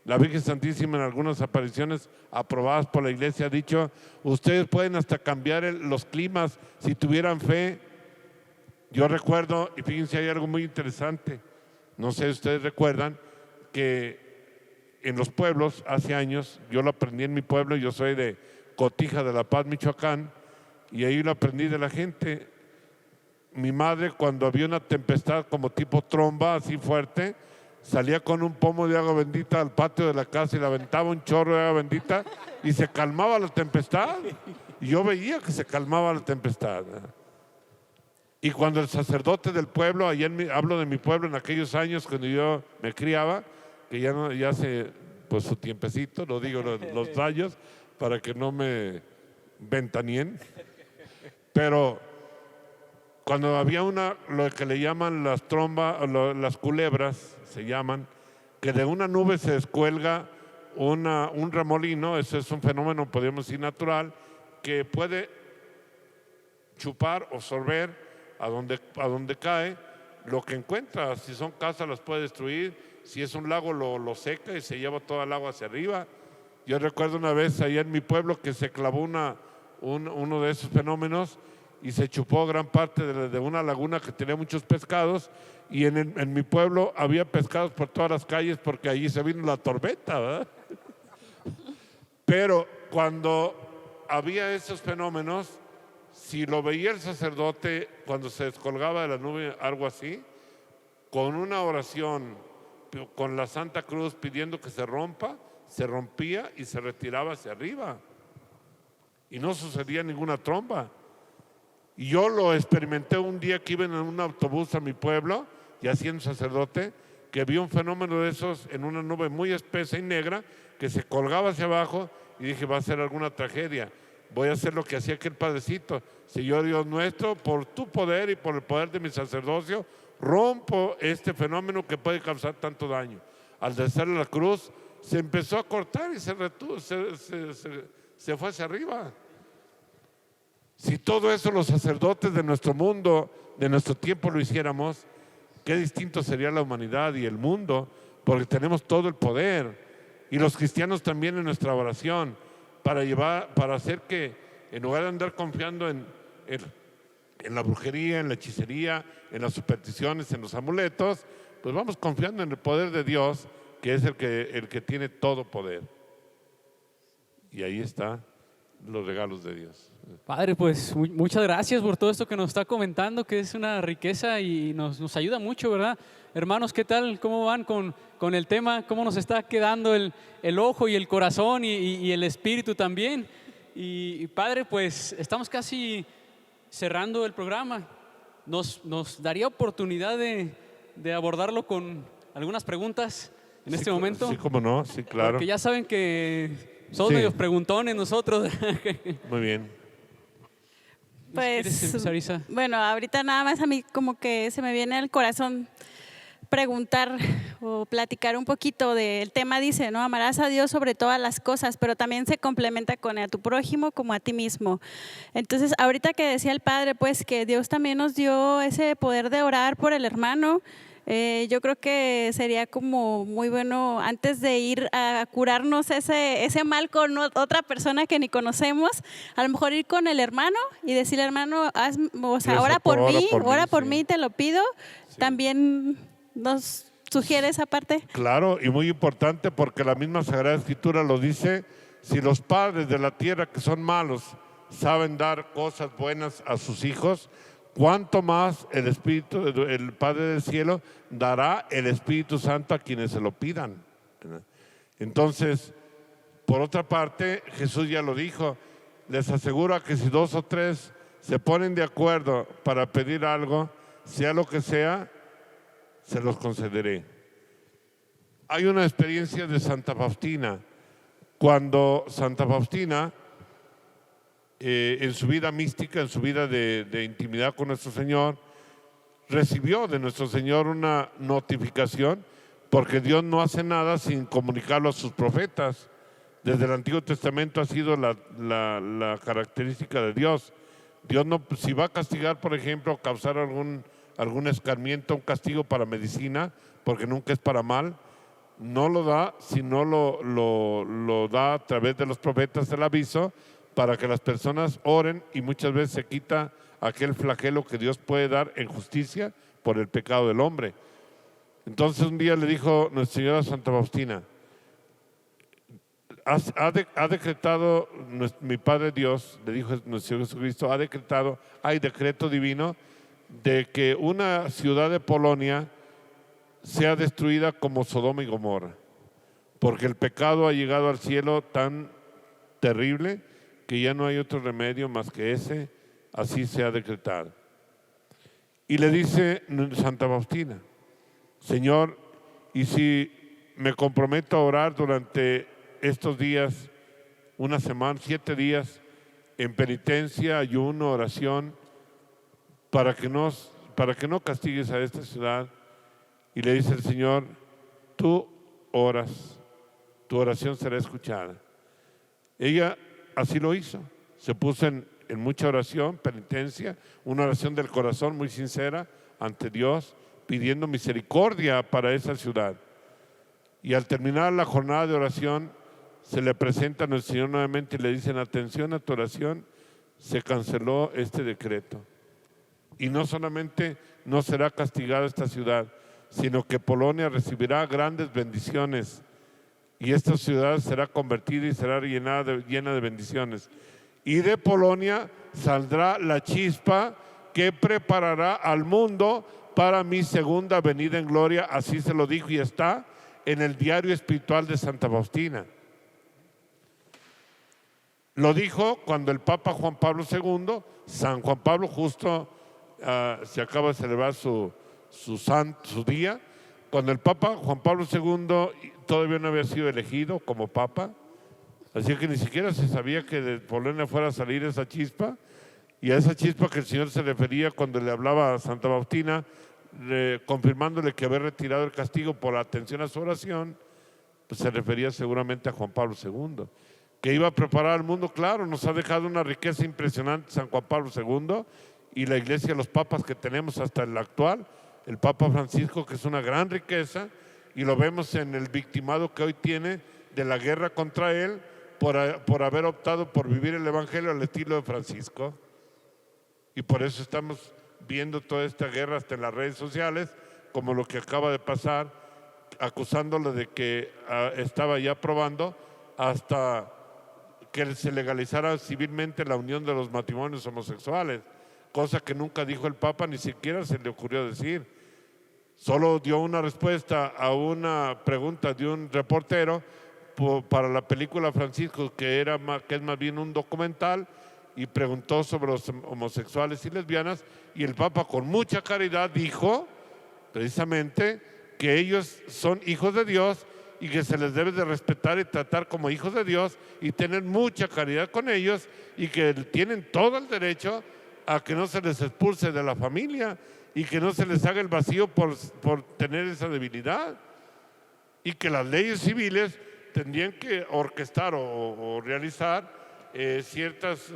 La Virgen Santísima en algunas apariciones aprobadas por la Iglesia ha dicho, ustedes pueden hasta cambiar los climas si tuvieran fe. Yo recuerdo, y fíjense, hay algo muy interesante, no sé si ustedes recuerdan, que en los pueblos hace años, yo lo aprendí en mi pueblo, yo soy de Cotija de La Paz, Michoacán, y ahí lo aprendí de la gente. Mi madre, cuando había una tempestad como tipo tromba, así fuerte, salía con un pomo de agua bendita al patio de la casa y le aventaba un chorro de agua bendita y se calmaba la tempestad. Y yo veía que se calmaba la tempestad. Y cuando el sacerdote del pueblo, hablo de mi pueblo en aquellos años cuando yo me criaba, que ya hace pues su tiempecito, lo digo los años, para que no me ventanien. Pero cuando había lo que le llaman las trombas, las culebras, se llaman, que de una nube se descuelga un remolino, ese es un fenómeno, podríamos decir, natural, que puede chupar o sorber a donde cae lo que encuentra. Si son casas las puede destruir, si es un lago lo seca y se lleva toda el agua hacia arriba. Yo recuerdo una vez allá en mi pueblo que se clavó uno de esos fenómenos y se chupó gran parte de una laguna que tenía muchos pescados, y en mi pueblo había pescados por todas las calles porque allí se vino la tormenta, ¿verdad? Pero cuando había esos fenómenos, si lo veía el sacerdote cuando se descolgaba de la nube, algo así, con una oración, con la Santa Cruz pidiendo que se rompa, se rompía y se retiraba hacia arriba. Y no sucedía ninguna tromba. Y yo lo experimenté un día que iba en un autobús a mi pueblo, y siendo sacerdote, que vi un fenómeno de esos en una nube muy espesa y negra que se colgaba hacia abajo, y dije, va a ser alguna tragedia. Voy a hacer lo que hacía aquel padrecito. Señor Dios nuestro, por tu poder y por el poder de mi sacerdocio, rompo este fenómeno que puede causar tanto daño. Al deshacerle la cruz, se empezó a cortar y se fue hacia arriba. Si todo eso los sacerdotes de nuestro mundo, de nuestro tiempo lo hiciéramos, qué distinto sería la humanidad y el mundo, porque tenemos todo el poder. Y los cristianos también en nuestra oración, para hacer que, en lugar de andar confiando en la brujería, en la hechicería, en las supersticiones, en los amuletos, pues vamos confiando en el poder de Dios, que es el que tiene todo poder. Y ahí están los regalos de Dios.
Padre, pues muchas gracias por todo esto que nos está comentando, que es una riqueza y nos ayuda mucho, ¿verdad? Hermanos, ¿qué tal? ¿Cómo van con el tema? ¿Cómo nos está quedando el ojo y el corazón y el espíritu también? Y Padre, pues estamos casi cerrando el programa. Nos daría oportunidad de abordarlo con algunas preguntas en este momento.
Sí, cómo no, sí, claro.
Porque ya saben que somos medios preguntones nosotros.
Muy bien.
¿Quieres
Pues,
empezar, Isa?
bueno, ahorita nada más a mí como que se me viene al corazón preguntar o platicar un poquito del tema. Dice, ¿no? Amarás a Dios sobre todas las cosas, pero también se complementa con a tu prójimo como a ti mismo. Entonces, ahorita que decía el Padre, pues que Dios también nos dio ese poder de orar por el hermano. Yo creo que sería como muy bueno antes de ir a curarnos ese mal con otra persona que ni conocemos, a lo mejor ir con el hermano y decirle, hermano, ora por mí, te lo pido. Sí. También nos sugiere esa parte.
Claro, y muy importante porque la misma Sagrada Escritura lo dice: si los padres de la tierra que son malos saben dar cosas buenas a sus hijos, cuánto más el Padre del Cielo dará el Espíritu Santo a quienes se lo pidan. Entonces, por otra parte, Jesús ya lo dijo, les aseguro que si 2 o 3 se ponen de acuerdo para pedir algo, sea lo que sea, se los concederé. Hay una experiencia de Santa Faustina, cuando Santa Faustina, en su vida mística, en su vida de intimidad con nuestro Señor, recibió de nuestro Señor una notificación, porque Dios no hace nada sin comunicarlo a sus profetas. Desde el Antiguo Testamento ha sido la característica de Dios. Dios no, si va a castigar, por ejemplo, causar algún escarmiento, un castigo para medicina, porque nunca es para mal, no lo da, sino lo da a través de los profetas el aviso, para que las personas oren, y muchas veces se quita aquel flagelo que Dios puede dar en justicia por el pecado del hombre. Entonces un día le dijo Nuestra Señora Santa Faustina: ha decretado mi Padre Dios, le dijo nuestro Señor Jesucristo, ha decretado, hay decreto divino de que una ciudad de Polonia sea destruida como Sodoma y Gomorra, porque el pecado ha llegado al cielo tan terrible que ya no hay otro remedio más que ese, así se ha decretado. Y le dice Santa Faustina: Señor, y si me comprometo a orar durante estos días, una semana, 7 días, en penitencia, ayuno, oración, para que no castigues a esta ciudad. Y le dice el Señor: tú oras, tu oración será escuchada. Ella así lo hizo, se puso en mucha oración, penitencia, una oración del corazón muy sincera ante Dios, pidiendo misericordia para esa ciudad. Y al terminar la jornada de oración, se le presenta a nuestro Señor nuevamente y le dicen: atención a tu oración, se canceló este decreto. Y no solamente no será castigada esta ciudad, sino que Polonia recibirá grandes bendiciones, y esta ciudad será convertida y será llena de bendiciones. Y de Polonia saldrá la chispa que preparará al mundo para mi segunda venida en gloria. Así se lo dijo, y está en el diario espiritual de Santa Faustina. Lo dijo cuando el Papa Juan Pablo II, San Juan Pablo, justo se acaba de celebrar su día, cuando el Papa Juan Pablo II todavía no había sido elegido como Papa, así que ni siquiera se sabía que de Polonia fuera a salir esa chispa. Y a esa chispa que el Señor se refería cuando le hablaba a Santa Faustina, confirmándole que había retirado el castigo por atención a su oración, pues se refería seguramente a Juan Pablo II, que iba a preparar al mundo. Claro, nos ha dejado una riqueza impresionante San Juan Pablo II, y la iglesia, los papas que tenemos hasta el actual, el Papa Francisco, que es una gran riqueza, y lo vemos en el victimado que hoy tiene de la guerra contra él por haber optado por vivir el Evangelio al estilo de Francisco. Y por eso estamos viendo toda esta guerra hasta en las redes sociales, como lo que acaba de pasar, acusándolo de que estaba ya probando hasta que se legalizara civilmente la unión de los matrimonios homosexuales, cosa que nunca dijo el Papa, ni siquiera se le ocurrió decir. Solo dio una respuesta a una pregunta de un reportero para la película Francisco, que es más bien un documental, y preguntó sobre los homosexuales y lesbianas, y el Papa con mucha caridad dijo precisamente que ellos son hijos de Dios y que se les debe de respetar y tratar como hijos de Dios y tener mucha caridad con ellos, y que tienen todo el derecho a que no se les expulse de la familia y que no se les haga el vacío por tener esa debilidad. Y que las leyes civiles tendrían que orquestar o realizar ciertos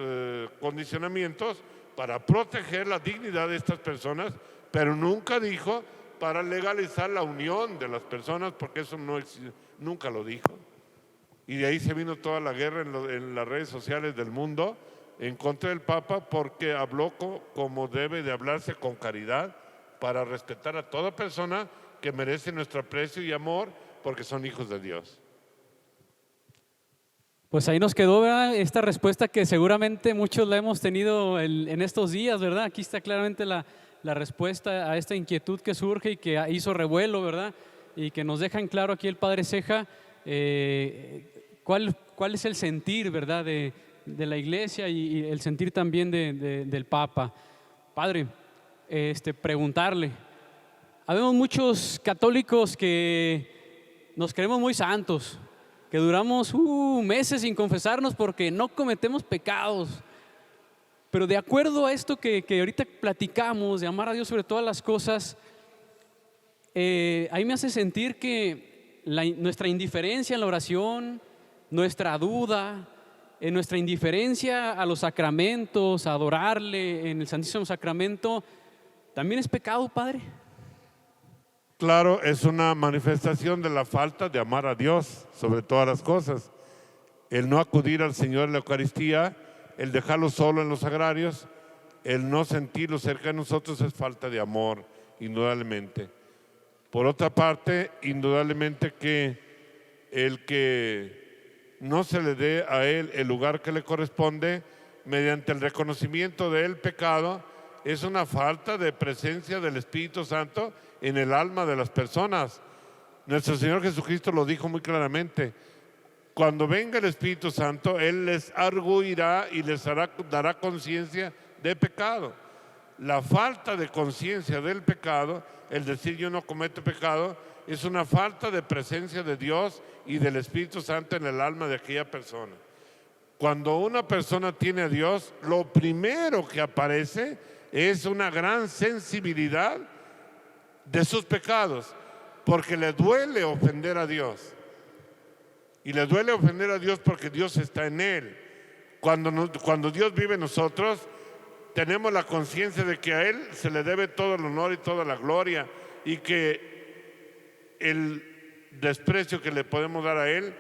condicionamientos para proteger la dignidad de estas personas, pero nunca dijo para legalizar la unión de las personas, porque eso nunca lo dijo. Y de ahí se vino toda la guerra en las redes sociales del mundo en contra del Papa, porque habló como debe de hablarse, con caridad, para respetar a toda persona que merece nuestro aprecio y amor, porque son hijos de Dios.
Pues ahí nos quedó, ¿verdad?, esta respuesta que seguramente muchos la hemos tenido en estos días, ¿verdad? Aquí está claramente la respuesta a esta inquietud que surge y que hizo revuelo, ¿verdad? Y que nos deja en claro aquí el Padre Ceja cuál es el sentir, ¿verdad?, de la Iglesia y el sentir también del Papa. Padre, preguntarle, habemos muchos católicos que nos creemos muy santos, que duramos meses sin confesarnos porque no cometemos pecados. Pero de acuerdo a esto que ahorita platicamos, de amar a Dios sobre todas las cosas, ahí me hace sentir que nuestra indiferencia en la oración, nuestra duda, nuestra indiferencia a los sacramentos, a adorarle en el Santísimo Sacramento, también es pecado, Padre.
Claro, es una manifestación de la falta de amar a Dios sobre todas las cosas. El no acudir al Señor en la Eucaristía, el dejarlo solo en los sagrarios, el no sentirlo cerca de nosotros es falta de amor, indudablemente. Por otra parte, indudablemente que el que no se le dé a Él el lugar que le corresponde mediante el reconocimiento del pecado es una falta de presencia del Espíritu Santo en el alma de las personas. Nuestro Señor Jesucristo lo dijo muy claramente: cuando venga el Espíritu Santo, Él les arguirá y les dará conciencia de pecado. La falta de conciencia del pecado, el decir yo no cometo pecado, es una falta de presencia de Dios y del Espíritu Santo en el alma de aquella persona. Cuando una persona tiene a Dios, lo primero que aparece es una gran sensibilidad de sus pecados, porque le duele ofender a Dios. Y le duele ofender a Dios porque Dios está en él. Cuando Dios vive en nosotros, tenemos la conciencia de que a Él se le debe todo el honor y toda la gloria, y que el desprecio que le podemos dar a Él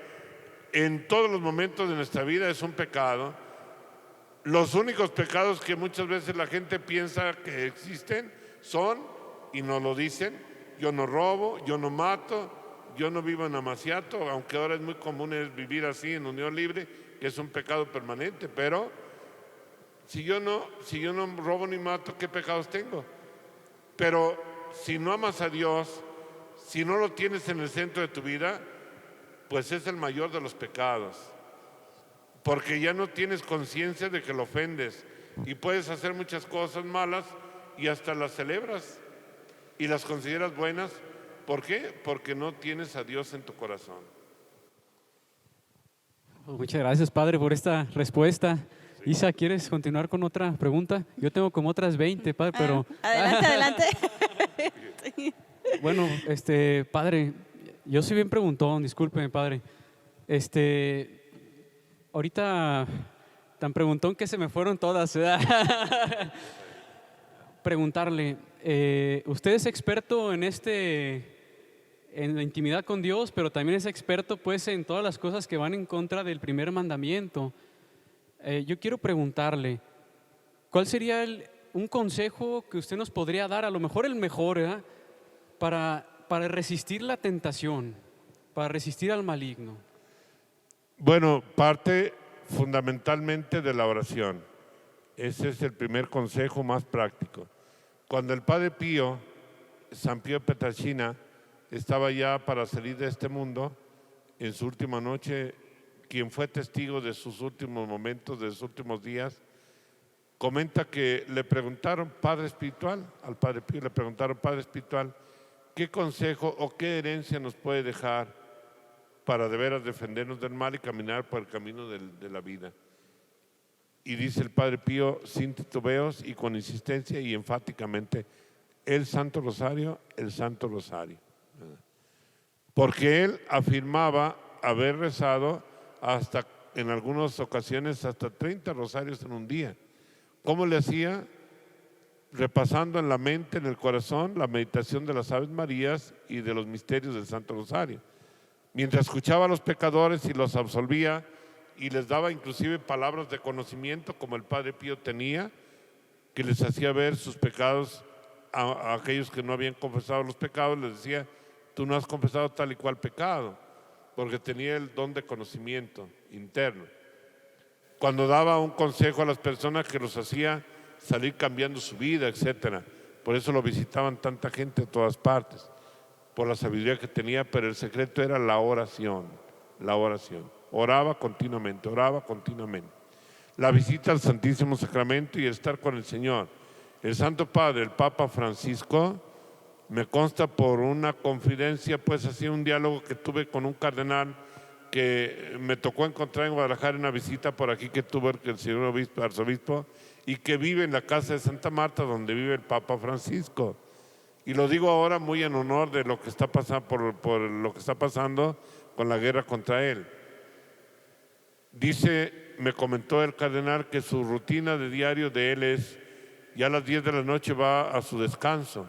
en todos los momentos de nuestra vida es un pecado. Los únicos pecados que muchas veces la gente piensa que existen son, y nos lo dicen: yo no robo, yo no mato, yo no vivo en amaciato, aunque ahora es muy común vivir así en unión libre, que es un pecado permanente. Pero si yo no robo ni mato, ¿qué pecados tengo? Pero si no amas a Dios, si no lo tienes en el centro de tu vida, pues es el mayor de los pecados, porque ya no tienes conciencia de que lo ofendes, y puedes hacer muchas cosas malas y hasta las celebras y las consideras buenas. ¿Por qué? Porque no tienes a Dios en tu corazón.
Muchas gracias, Padre, por esta respuesta. Sí. Isa, ¿quieres continuar con otra pregunta? Yo tengo como otras 20, Padre, pero...
Adelante.
Sí. Bueno, Padre, yo soy bien preguntón, discúlpeme, Padre. Ahorita tan preguntón que se me fueron todas, ¿verdad? Preguntarle, usted es experto en la intimidad con Dios, pero también es experto pues en todas las cosas que van en contra del primer mandamiento. Yo quiero preguntarle, ¿cuál sería un consejo que usted nos podría dar, a lo mejor el mejor, ¿verdad?, para resistir la tentación, para resistir al maligno?
Bueno, parte fundamentalmente de la oración. Ese es el primer consejo más práctico. Cuando el Padre Pío, San Pío de Pietrelcina, estaba ya para salir de este mundo, en su última noche, quien fue testigo de sus últimos momentos, de sus últimos días, comenta que le preguntaron, Padre Espiritual, al Padre Pío le preguntaron, Padre Espiritual, ¿qué consejo o qué herencia nos puede dejar para de veras defendernos del mal y caminar por el camino de la vida? y dice el Padre Pío sin titubeos y con insistencia y enfáticamente, el Santo Rosario, el Santo Rosario. Porque él afirmaba haber rezado hasta, en algunas ocasiones, hasta 30 rosarios en un día. ¿Cómo le hacía? Repasando en la mente, en el corazón, la meditación de las Aves Marías y de los misterios del Santo Rosario. Mientras escuchaba a los pecadores y los absolvía y les daba inclusive palabras de conocimiento como el Padre Pío tenía, que les hacía ver sus pecados a aquellos que no habían confesado los pecados, les decía, tú no has confesado tal y cual pecado, porque tenía el don de conocimiento interno. Cuando daba un consejo a las personas que los hacía salir cambiando su vida, etcétera. Por eso lo visitaban tanta gente de todas partes, por la sabiduría que tenía, pero el secreto era la oración, la oración. Oraba continuamente, oraba continuamente. La visita al Santísimo Sacramento y el estar con el Señor. El Santo Padre, el Papa Francisco, me consta por una confidencia, pues así un diálogo que tuve con un cardenal que me tocó encontrar en Guadalajara en una visita por aquí que tuvo el señor obispo, arzobispo, y que vive en la casa de Santa Marta, donde vive el Papa Francisco. Y lo digo ahora muy en honor de lo que está pasando, por lo que está pasando con la guerra contra él. Dice, me comentó el cardenal que su rutina de diario de él es, ya a las 10 de la noche va a su descanso,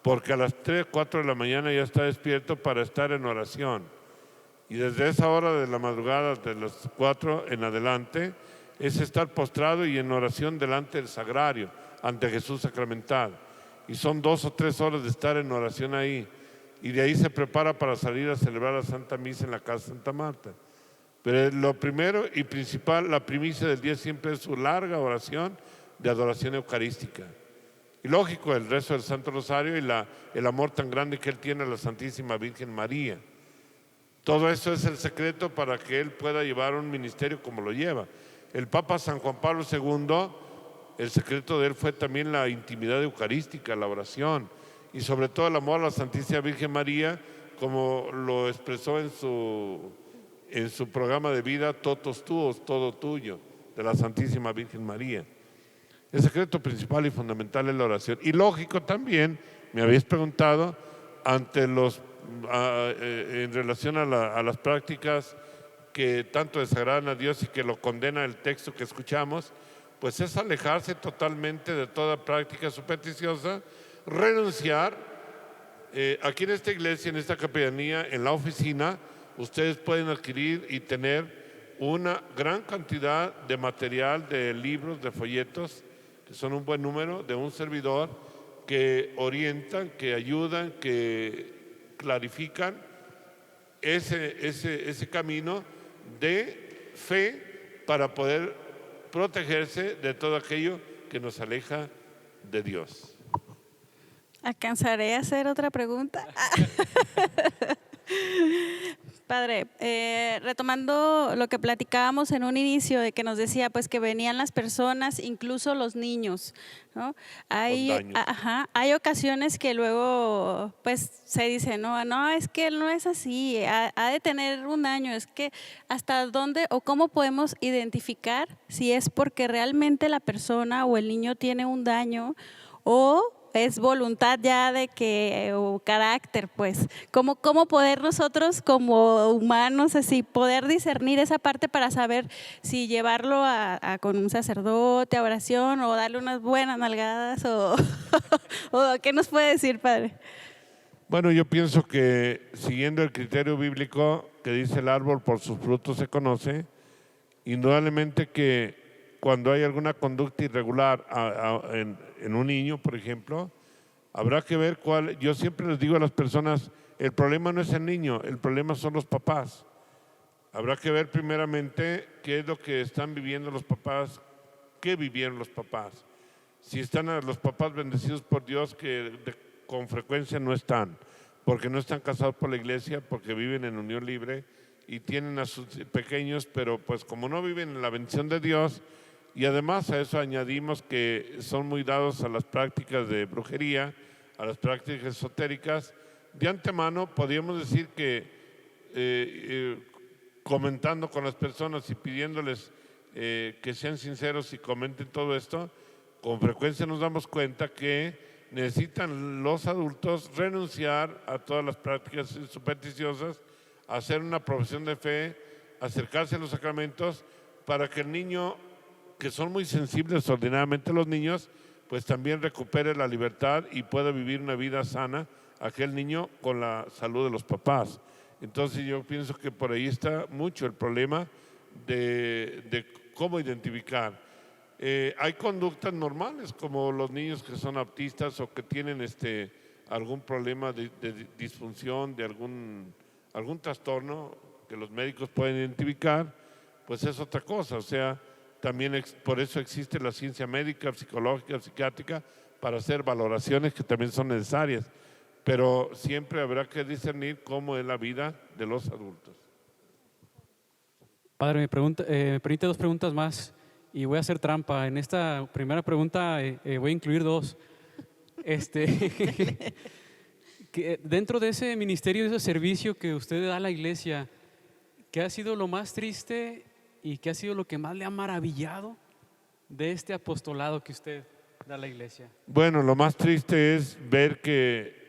porque a las 3, 4 de la mañana ya está despierto para estar en oración. Y desde esa hora de la madrugada, de las 4 en adelante, es estar postrado y en oración delante del sagrario, ante Jesús sacramentado. Y son 2 o 3 horas de estar en oración ahí. Y de ahí se prepara para salir a celebrar la Santa Misa en la casa de Santa Marta. Pero lo primero y principal, la primicia del día siempre es su larga oración de adoración eucarística. Y lógico, el rezo del Santo Rosario y el amor tan grande que él tiene a la Santísima Virgen María. Todo eso es el secreto para que él pueda llevar un ministerio como lo lleva. El Papa San Juan Pablo II, el secreto de él fue también la intimidad eucarística, la oración y sobre todo el amor a la Santísima Virgen María, como lo expresó en su programa de vida Totus Tuos, todo tuyo, de la Santísima Virgen María. El secreto principal y fundamental es la oración. Y lógico también, me habéis preguntado, en relación a las prácticas que tanto desagradan a Dios y que lo condena el texto que escuchamos, pues es alejarse totalmente de toda práctica supersticiosa, renunciar. Aquí en esta iglesia, en esta capellanía, en la oficina, ustedes pueden adquirir y tener una gran cantidad de material, de libros, de folletos, que son un buen número, de un servidor, que orientan, que ayudan, que clarifican ese camino de fe para poder protegerse de todo aquello que nos aleja de Dios.
¿Alcanzaré a hacer otra pregunta? Padre, retomando lo que platicábamos en un inicio, de que nos decía pues que venían las personas, incluso los niños, ¿no? Hay ocasiones que luego pues se dice, no, es que no es así, ha de tener un daño. Es que hasta dónde o cómo podemos identificar si es porque realmente la persona o el niño tiene un daño o es voluntad ya de que, o carácter, pues, ¿cómo poder nosotros como humanos así poder discernir esa parte para saber si llevarlo con un sacerdote a oración o darle unas buenas nalgadas o qué nos puede decir, Padre?
Bueno, yo pienso que siguiendo el criterio bíblico que dice el árbol por sus frutos se conoce, indudablemente que cuando hay alguna conducta irregular en un niño, por ejemplo, habrá que ver cuál. Yo siempre les digo a las personas, el problema no es el niño, el problema son los papás. Habrá que ver primeramente qué es lo que están viviendo los papás, qué vivieron los papás. Si están los papás bendecidos por Dios, que con frecuencia no están, porque no están casados por la iglesia, porque viven en unión libre y tienen a sus pequeños, pero pues como no viven en la bendición de Dios. Y además a eso añadimos que son muy dados a las prácticas de brujería, a las prácticas esotéricas. De antemano podríamos decir que comentando con las personas y pidiéndoles que sean sinceros y comenten todo esto, con frecuencia nos damos cuenta que necesitan los adultos renunciar a todas las prácticas supersticiosas, hacer una profesión de fe, acercarse a los sacramentos, para que el niño, que son muy sensibles ordinariamente los niños, pues también recupere la libertad y pueda vivir una vida sana, aquel niño con la salud de los papás. Entonces yo pienso que por ahí está mucho el problema de cómo identificar. Hay conductas normales, como los niños que son autistas o que tienen algún problema de disfunción, de algún trastorno que los médicos pueden identificar, pues es otra cosa. O sea, también por eso existe la ciencia médica, psicológica, psiquiátrica, para hacer valoraciones que también son necesarias. Pero siempre habrá que discernir cómo es la vida de los adultos.
Padre, me permite 2 preguntas más y voy a hacer trampa. En esta primera pregunta voy a incluir 2. Que dentro de ese ministerio, de ese servicio que usted da a la iglesia, ¿qué ha sido lo más triste y qué ha sido lo que más le ha maravillado de este apostolado que usted da a la iglesia?
Bueno, lo más triste es ver que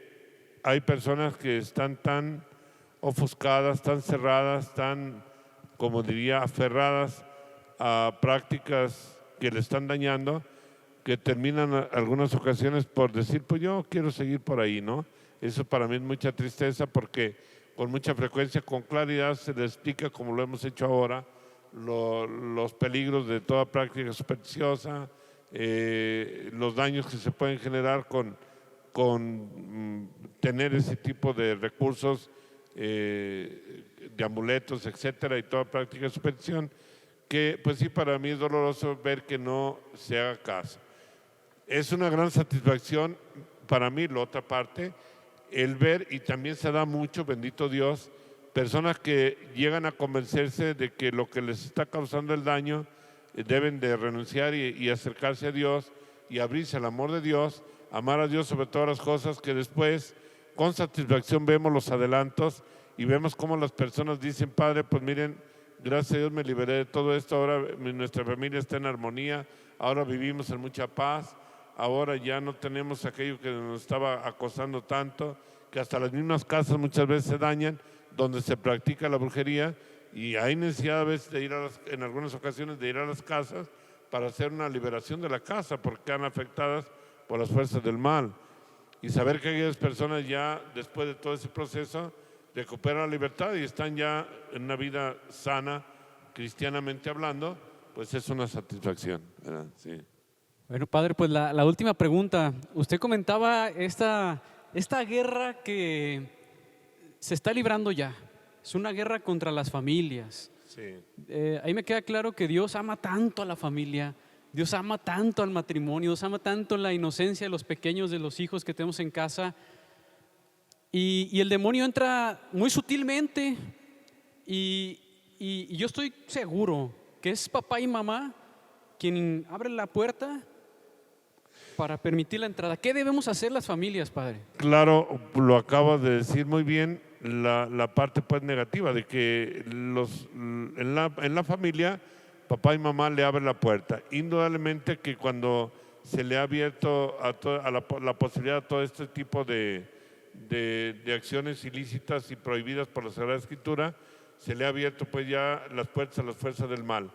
hay personas que están tan ofuscadas, tan cerradas, tan, como diría, aferradas a prácticas que le están dañando, que terminan algunas ocasiones por decir, pues yo quiero seguir por ahí, ¿no? Eso para mí es mucha tristeza, porque con mucha frecuencia, con claridad, se les explica, como lo hemos hecho ahora, los peligros de toda práctica supersticiosa, los daños que se pueden generar con tener ese tipo de recursos, de amuletos, etcétera, y toda práctica de superstición, que pues sí, para mí es doloroso ver que no se haga caso. Es una gran satisfacción para mí, la otra parte, el ver, y también se da mucho, bendito Dios, personas que llegan a convencerse de que lo que les está causando el daño deben de renunciar y acercarse a Dios y abrirse al amor de Dios, amar a Dios sobre todas las cosas, que después con satisfacción vemos los adelantos y vemos cómo las personas dicen, Padre, pues miren, gracias a Dios me liberé de todo esto, ahora nuestra familia está en armonía, ahora vivimos en mucha paz, ahora ya no tenemos aquello que nos estaba acosando tanto, que hasta las mismas casas muchas veces se dañan, donde se practica la brujería, y hay necesidad a veces de ir en algunas ocasiones de ir a las casas para hacer una liberación de la casa, porque están afectadas por las fuerzas del mal. Y saber que aquellas personas ya, después de todo ese proceso, recuperan la libertad y están ya en una vida sana, cristianamente hablando, pues es una satisfacción, ¿verdad? Sí.
Bueno, Padre, pues la última pregunta. Usted comentaba esta guerra que se está librando ya. Es una guerra contra las familias.
Sí.
Ahí me queda claro que Dios ama tanto a la familia, Dios ama tanto al matrimonio, Dios ama tanto la inocencia de los pequeños, de los hijos que tenemos en casa. Y el demonio entra muy sutilmente y yo estoy seguro que es papá y mamá quien abre la puerta para permitir la entrada. ¿Qué debemos hacer las familias, Padre?
Claro, lo acabas de decir muy bien, la parte pues negativa de que en la familia papá y mamá le abren la puerta. Indudablemente que cuando se le ha abierto la posibilidad a todo este tipo de acciones ilícitas y prohibidas por la Sagrada Escritura, se le ha abierto pues ya las puertas a las fuerzas del mal.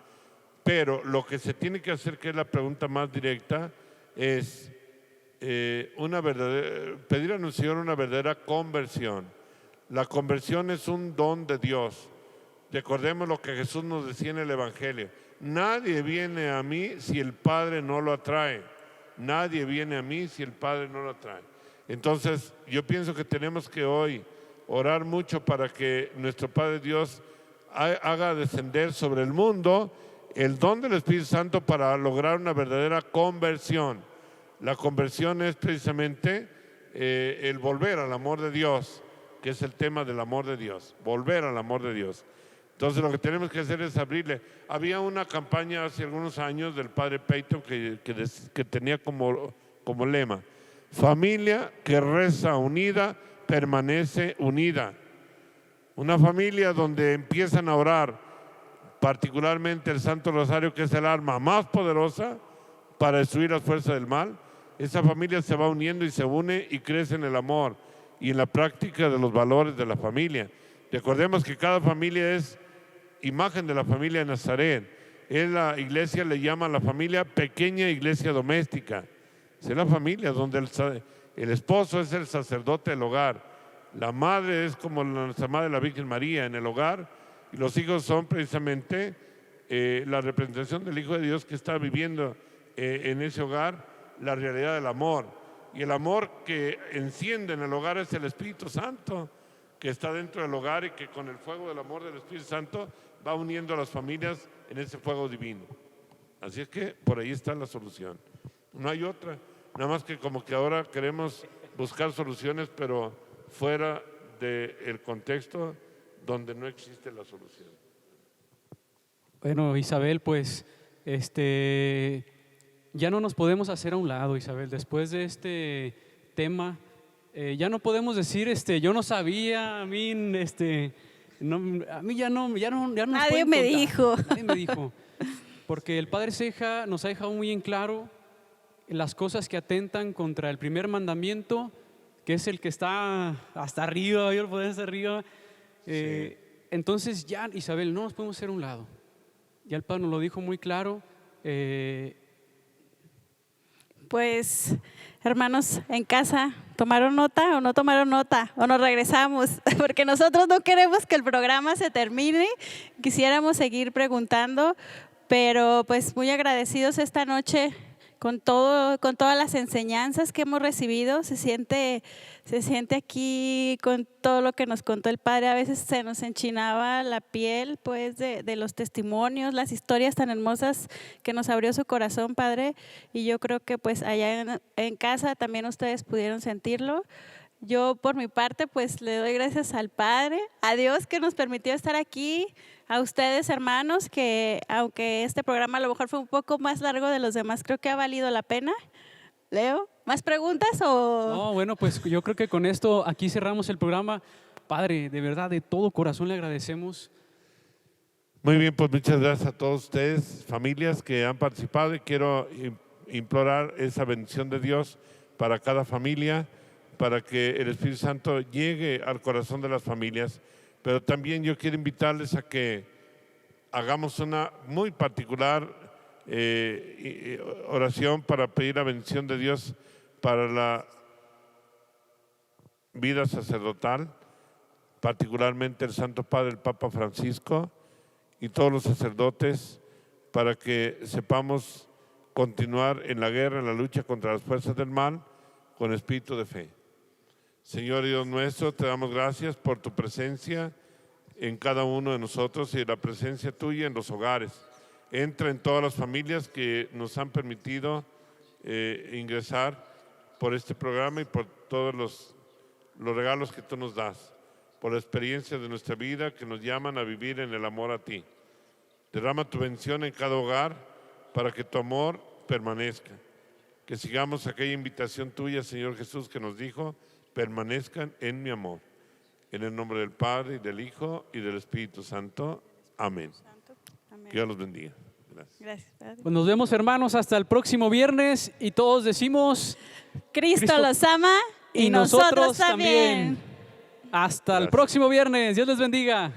Pero lo que se tiene que hacer, que es la pregunta más directa, es pedir a nuestro Señor una verdadera conversión. La conversión es un don de Dios. Recordemos lo que Jesús nos decía en el Evangelio. Nadie viene a mí si el Padre no lo atrae. Nadie viene a mí si el Padre no lo atrae. Entonces, yo pienso que tenemos que hoy orar mucho para que nuestro Padre Dios haga descender sobre el mundo el don del Espíritu Santo para lograr una verdadera conversión. La conversión es precisamente el volver al amor de Dios, que es el tema del amor de Dios, volver al amor de Dios. Entonces lo que tenemos que hacer es abrirle. Había una campaña hace algunos años del padre Peyton que tenía como lema: familia que reza unida, permanece unida. Una familia donde empiezan a orar particularmente el Santo Rosario, que es el arma más poderosa para destruir las fuerzas del mal, esa familia se va uniendo y se une y crece en el amor y en la práctica de los valores de la familia. Recordemos que cada familia es imagen de la familia de Nazaret. En la iglesia le llaman la familia pequeña iglesia doméstica. Es la familia donde el esposo es el sacerdote del hogar, la madre es como nuestra madre la Virgen María en el hogar, y los hijos son precisamente la representación del Hijo de Dios que está viviendo en ese hogar la realidad del amor. Y el amor que enciende en el hogar es el Espíritu Santo, que está dentro del hogar y que con el fuego del amor del Espíritu Santo va uniendo a las familias en ese fuego divino. Así es que por ahí está la solución. No hay otra. Nada más que como que ahora queremos buscar soluciones, pero fuera del contexto donde no existe la solución.
Bueno, Isabel, pues ya no nos podemos hacer a un lado, Isabel. Después de este tema, ya no podemos decir, yo no sabía, a mí, a mí ya no
Nadie me dijo.
Nadie me dijo. Porque el Padre Ceja nos ha dejado muy en claro las cosas que atentan contra el primer mandamiento, que es el que está hasta arriba, yo lo puedo hasta arriba.
Sí.
Entonces ya, Isabel, no nos podemos hacer a un lado. Ya el Padre nos lo dijo muy claro.
Pues, hermanos, en casa, ¿tomaron nota o no tomaron nota? ¿O nos regresamos? Porque nosotros no queremos que el programa se termine. Quisiéramos seguir preguntando, pero pues muy agradecidos esta noche con todas las enseñanzas que hemos recibido. Se siente aquí con todo lo que nos contó el Padre. A veces se nos enchinaba la piel pues de los testimonios, las historias tan hermosas que nos abrió su corazón, Padre. Y yo creo que pues allá en casa también ustedes pudieron sentirlo. Yo por mi parte pues le doy gracias al Padre, a Dios que nos permitió estar aquí, a ustedes hermanos, que aunque este programa a lo mejor fue un poco más largo de los demás, creo que ha valido la pena. Leo, ¿más preguntas o...?
No, bueno, pues yo creo que con esto aquí cerramos el programa. Padre, de verdad, de todo corazón le agradecemos.
Muy bien, pues muchas gracias a todos ustedes, familias que han participado, y quiero implorar esa bendición de Dios para cada familia, para que el Espíritu Santo llegue al corazón de las familias. Pero también yo quiero invitarles a que hagamos una muy particular oración para pedir la bendición de Dios para la vida sacerdotal, particularmente el Santo Padre, el Papa Francisco y todos los sacerdotes, para que sepamos continuar en la guerra, en la lucha contra las fuerzas del mal, con espíritu de fe. Señor Dios nuestro, te damos gracias por tu presencia en cada uno de nosotros y la presencia tuya en los hogares. Entra en todas las familias que nos han permitido ingresar por este programa y por todos los regalos que tú nos das, por la experiencia de nuestra vida que nos llaman a vivir en el amor a ti. Derrama tu bendición en cada hogar para que tu amor permanezca. Que sigamos aquella invitación tuya, Señor Jesús, que nos dijo: permanezcan en mi amor. En el nombre del Padre, y del Hijo, y del Espíritu Santo. Amén.
Amén.
Que Dios los bendiga. Gracias.
Gracias, Padre.
Pues nos vemos, hermanos, hasta el próximo viernes y todos decimos:
Cristo los ama y nosotros también.
Hasta el
Gracias.
próximo viernes. Dios les bendiga.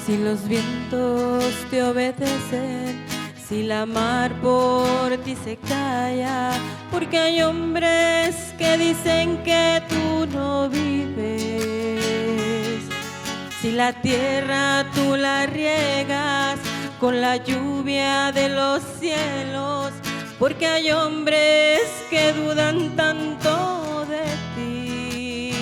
Si los vientos te obedecen, si la mar por ti se calla, porque hay hombres que dicen que tú no vives. Si la tierra tú la riegas con la lluvia de los cielos, porque hay hombres que dudan tanto de ti.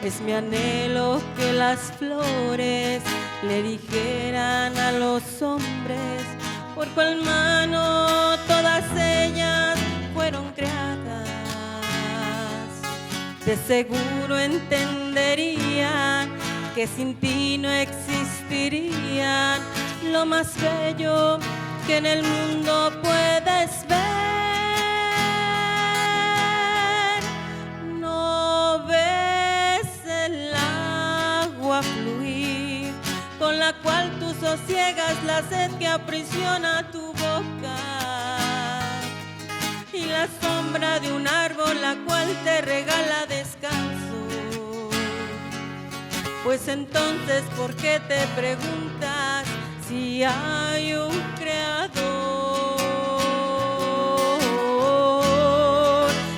Es mi anhelo que las flores le dijeran a los hombres por cuál mano todas ellas fueron creadas, de seguro entenderían que sin ti no existirían lo más bello que en el mundo puedes ver. No ves el agua fluir, con la cual tú sosiegas la sed que aprisiona tu boca, y la sombra de un árbol la cual te regala descanso. Pues entonces, ¿por qué te preguntas si hay un creador?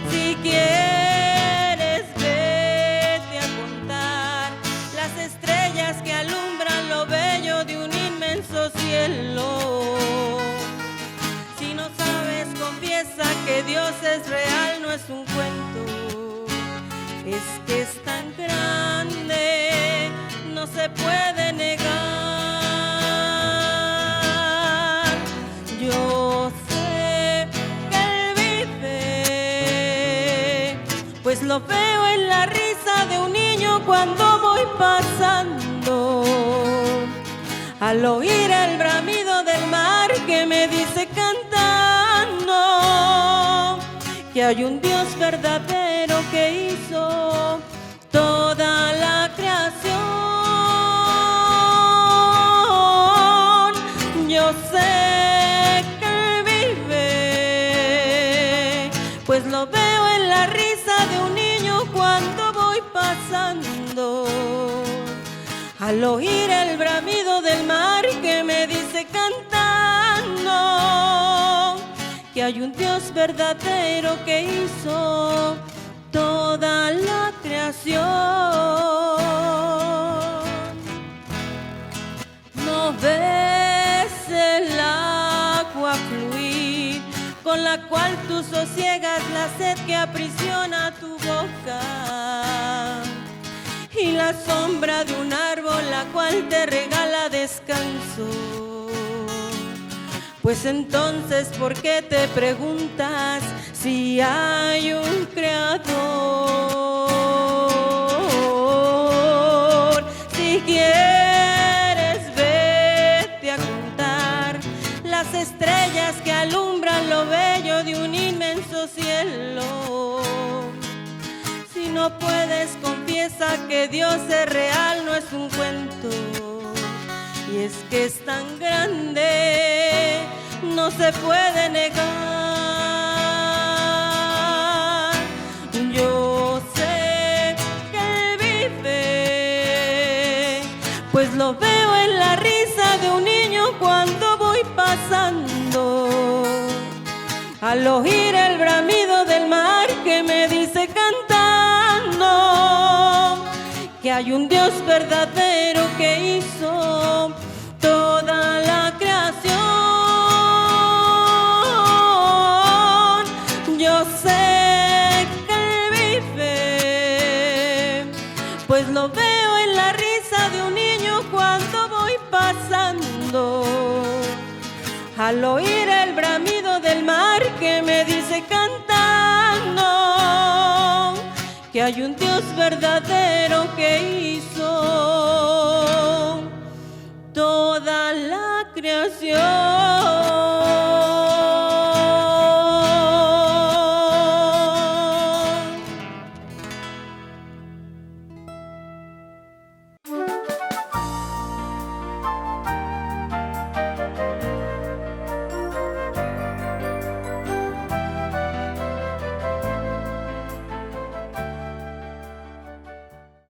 Si quieres, vete a contar las estrellas que alumbran lo bello de un inmenso cielo. Si no sabes, confiesa que Dios es real, no es un cuento. Es que es tan grande, no se puede negar. Yo sé que Él vive, pues lo veo en la risa de un niño cuando voy pasando, al oír el bramido del mar que me dice cantando que hay un Dios verdadero que hizo toda la creación. Yo sé que Él vive, pues lo veo en la risa de un niño cuando voy pasando, al oír el bramido del mar que me dice cantando que hay un Dios verdadero que hizo toda la creación. No ves el agua fluir, con la cual tú sosiegas la sed que aprisiona tu boca, y la sombra de un árbol la cual te regala descanso. Pues entonces, ¿por qué te preguntas si hay un creador? Si quieres, vete a contar las estrellas que alumbran lo bello de un inmenso cielo. Si no puedes, confiesa que Dios es real, no es un cuento. Y es que es tan grande, no se puede negar. Yo sé que Él vive, pues lo veo en la risa de un niño cuando voy pasando, al oír el bramido del mar que me dice cantando que hay un Dios verdadero que hizo toda la creación. Yo sé que Él vive, pues lo veo en la risa de un niño cuando voy pasando, al oír el bramido del mar que me dice cantando que hay un Dios verdadero que hizo